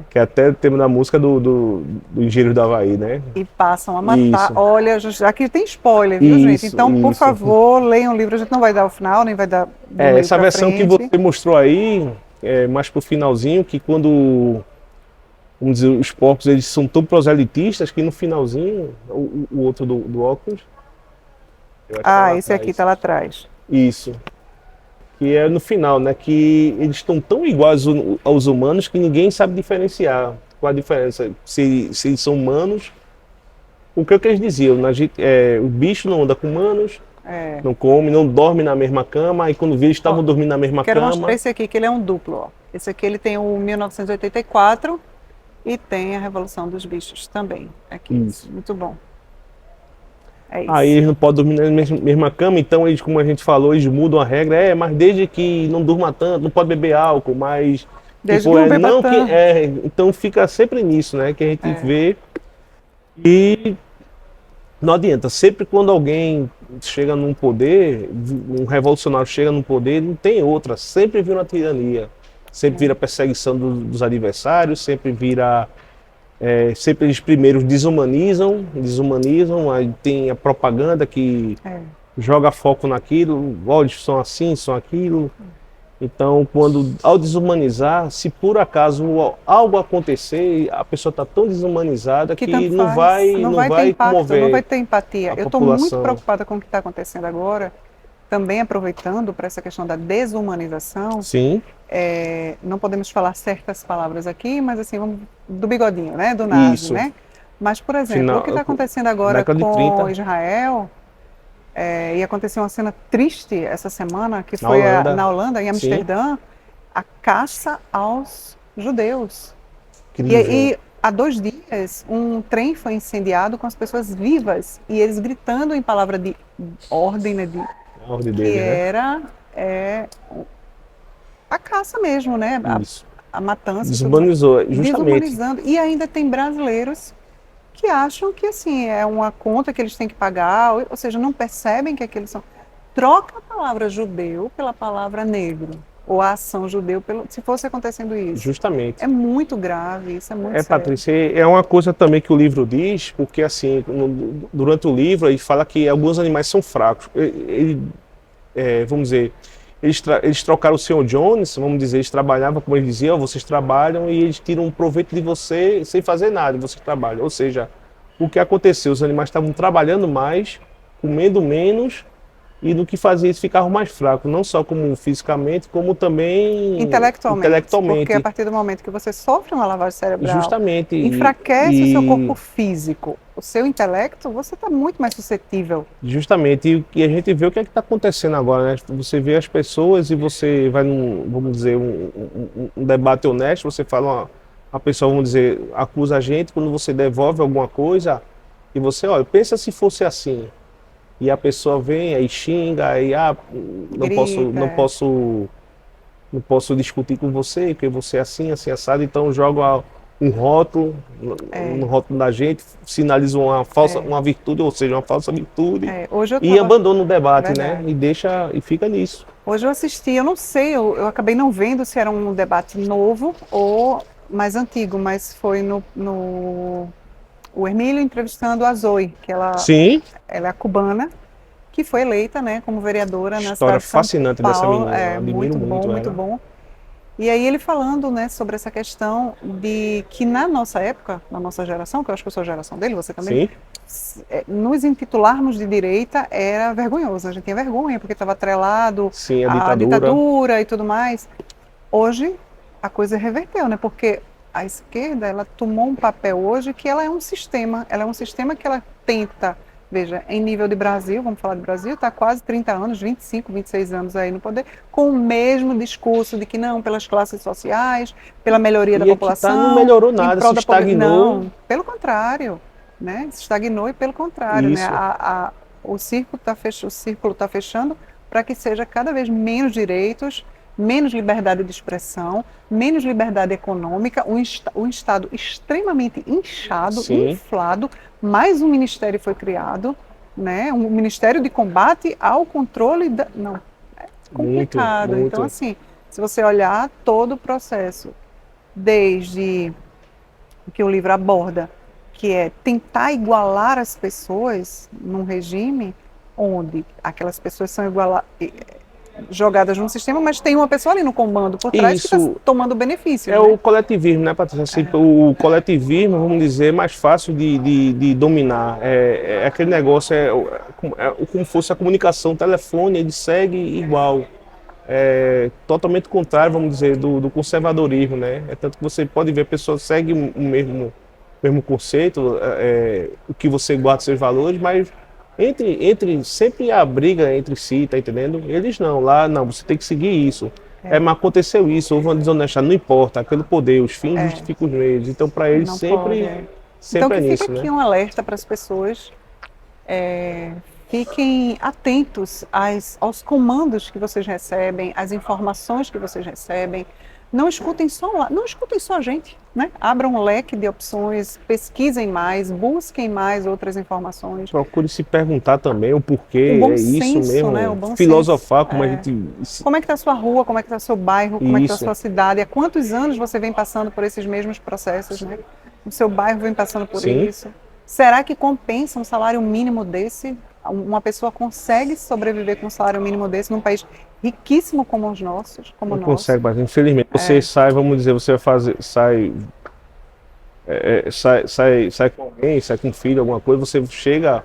Que é até o tema da música do Engenheiro do Havaí, né? E passam a matar. Isso. Olha, aqui tem spoiler, viu, gente? Isso, Então, por isso. favor, leiam o livro. A gente não vai dar o final, nem vai dar do meio Essa pra versão que frente. você mostrou aí, mais pro finalzinho, que quando, vamos dizer, os porcos eles são tão proselitistas que no finalzinho, o outro do óculos... eu acho que tá lá Esse aqui atrás. tá lá atrás. Isso. Que é no final, né? Que eles estão tão iguais aos humanos que ninguém sabe diferenciar. Qual a diferença? Se eles são humanos. O que eles diziam? O bicho não anda com humanos, não come, não dorme na mesma cama. E quando vê, eles estavam dormindo na mesma Quero cama. mostrar esse aqui, que ele é um duplo. Ó. Esse aqui ele tem o 1984 e tem a Revolução dos Bichos também. Aqui. Isso. Muito bom. É isso. Aí eles não podem dormir na mesma cama, então eles, como a gente falou, eles mudam a regra. Mas desde que não durma tanto, não pode beber álcool, mas... Desde que não beba tanto. Então fica sempre nisso, né? Que a gente vê. E não adianta. Sempre quando alguém chega num poder, um revolucionário chega num poder, não tem outra. Sempre vira uma tirania. Sempre vira perseguição dos adversários, sempre vira... sempre eles primeiros desumanizam, aí tem a propaganda que joga foco naquilo, olha, são assim, são aquilo. Então, ao desumanizar, se por acaso algo acontecer, a pessoa está tão desumanizada que não vai ter impacto, comover não vai ter empatia. Eu estou muito população. preocupada com o que está acontecendo agora, também aproveitando para essa questão da desumanização. Sim. Não podemos falar certas palavras aqui, mas assim, vamos do bigodinho, né? Do nazi, Isso. né? Mas, por exemplo, o que está acontecendo agora década de com 30. Israel, e aconteceu uma cena triste essa semana, que foi na Holanda, em Amsterdã, a caça aos judeus. E há 2 dias, um trem foi incendiado com as pessoas vivas, e eles gritando em palavra de ordem, né? A ordem dele, que né? era a caça mesmo, né? A matança. Desumanizou, justamente. Desumanizando. E ainda tem brasileiros que acham que assim é uma conta que eles têm que pagar, ou seja, não percebem que aqueles são... Troca a palavra judeu pela palavra negro, ou a ação judeu, se fosse acontecendo isso. Justamente. É muito grave, isso é muito sério. Patrícia, é uma coisa também que o livro diz, porque assim, durante o livro ele fala que alguns animais são fracos. Vamos dizer, eles trocaram o Sr. Jones, vamos dizer, eles trabalhavam, como eles diziam, vocês trabalham e eles tiram um proveito de você sem fazer nada, você trabalha. Ou seja, o que aconteceu? Os animais estavam trabalhando mais, comendo menos, e do que fazia eles ficavam mais fracos, não só como fisicamente, como também intelectualmente. Porque a partir do momento que você sofre uma lavagem cerebral, justamente, enfraquece o seu corpo físico, o seu intelecto, você está muito mais suscetível. Justamente, e a gente vê o que é que está acontecendo agora, né? Você vê as pessoas e você vai vamos dizer, um debate honesto, você fala, a pessoa, vamos dizer, acusa a gente, quando você devolve alguma coisa, e você, olha, pensa se fosse assim. E a pessoa vem, aí xinga, aí não posso discutir com você, porque você é assim, assim, assado, então joga um rótulo no rótulo da gente, sinaliza uma virtude, ou seja, uma falsa virtude, e abandona o debate, né? E fica nisso. Hoje eu assisti, eu não sei, eu acabei não vendo se era um debate novo ou mais antigo, mas foi no o Hermílio entrevistando a Zoe, que Sim, ela é a cubana, que foi eleita, né, como vereadora na história cidade de São fascinante dessa Paulo. menina. Eu admiro muito muito ela. bom. E aí ele falando, né, sobre essa questão de que na nossa época, na nossa geração, que eu acho que eu sou a geração dele, você também, Sim, nos intitularmos de direita era vergonhoso, a gente tinha vergonha porque estava atrelado sim, a à ditadura. ditadura e tudo mais. Hoje a coisa reverteu, né, porque a esquerda, ela tomou um papel hoje que ela é um sistema que ela tenta, veja, em nível de Brasil, vamos falar de Brasil, está quase 30 anos, 25, 26 anos aí no poder, com o mesmo discurso de que não, pelas classes sociais, pela melhoria da E aqui tá, não população, melhorou em nada, prol se da pobreza. estagnou. Não, pelo contrário, né? Se estagnou e pelo contrário, né? Isso. O círculo tá fechando para que seja cada vez menos direitos, menos liberdade de expressão, menos liberdade econômica, um Estado extremamente inchado, Sim. inflado. Mais um ministério foi criado, né? Um ministério de combate ao controle da... Não, é complicado. Muito. Então, assim, se você olhar todo o processo, desde o que o livro aborda, que é tentar igualar as pessoas num regime onde aquelas pessoas são jogadas num sistema, mas tem uma pessoa ali no comando por trás que está Isso tomando benefícios, é né? o coletivismo, né, Patrícia? Assim, o coletivismo, vamos dizer, é mais fácil de dominar. É aquele negócio, como fosse a comunicação, o telefone, ele segue igual. É totalmente contrário, vamos dizer, do conservadorismo, né? É tanto que você pode ver, a pessoa segue o mesmo conceito, o que você guarda seus valores, mas entre sempre há briga entre si, tá entendendo? Eles não, lá não, você tem que seguir isso. Mas aconteceu isso, houve uma desonestidade, não importa, aquele poder, os fins justificam os meios. Então, para eles Não pode. sempre Então, é que fica nisso, aqui né? um alerta para as pessoas. Fiquem atentos aos comandos que vocês recebem, às informações que vocês recebem. Não escutem só a gente, né? Abram um leque de opções, pesquisem mais, busquem mais outras informações. Procure se perguntar também o porquê, O bom é isso senso, mesmo, né? O bom filosofar senso, como a gente... Como é que está a sua rua, como é que está o seu bairro, como é que está a Isso. sua cidade, há quantos anos você vem passando por esses mesmos processos, né? O seu bairro vem passando por Sim. isso. Será que compensa um salário mínimo desse? Uma pessoa consegue sobreviver com um salário mínimo desse num país riquíssimo como os nossos, como o Não nosso? consegue, mas infelizmente você sai, vamos dizer, você vai fazer, sai com alguém, sai com um filho, alguma coisa, você chega,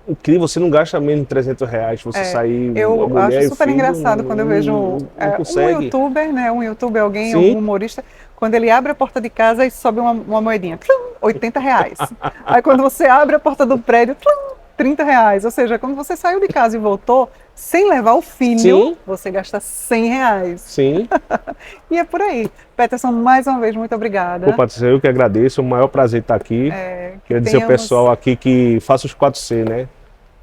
incrível, você não gasta menos de R$300, você sair, a Eu mulher acho e o super filho, engraçado quando eu vejo não consegue. youtuber, né? Um youtuber, alguém, Sim. algum humorista, quando ele abre a porta de casa e sobe uma moedinha, tlum, R$80. Aí quando você abre a porta do prédio, tlum, R$30. Ou seja, quando você saiu de casa e voltou, sem levar o filho, Sim. você gasta R$100. Sim. E é por aí. Peterson, mais uma vez, muito obrigada. Pô, Patrícia, eu que agradeço, é o maior prazer estar aqui. Quero dizer ao pessoal aqui que faça os 4C, né?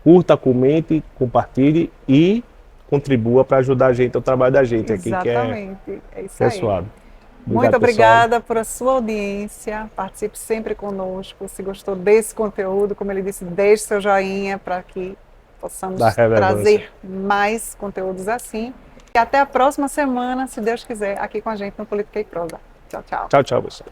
Curta, comente, compartilhe e contribua para ajudar a gente, o trabalho da gente aqui, que é isso é aí. suave. Muito obrigada por a sua audiência. Participe sempre conosco. Se gostou desse conteúdo, como ele disse, deixe seu joinha para que possamos trazer mais conteúdos assim. E até a próxima semana, se Deus quiser, aqui com a gente no Política e Prosa. Tchau, tchau. Tchau, tchau, pessoal.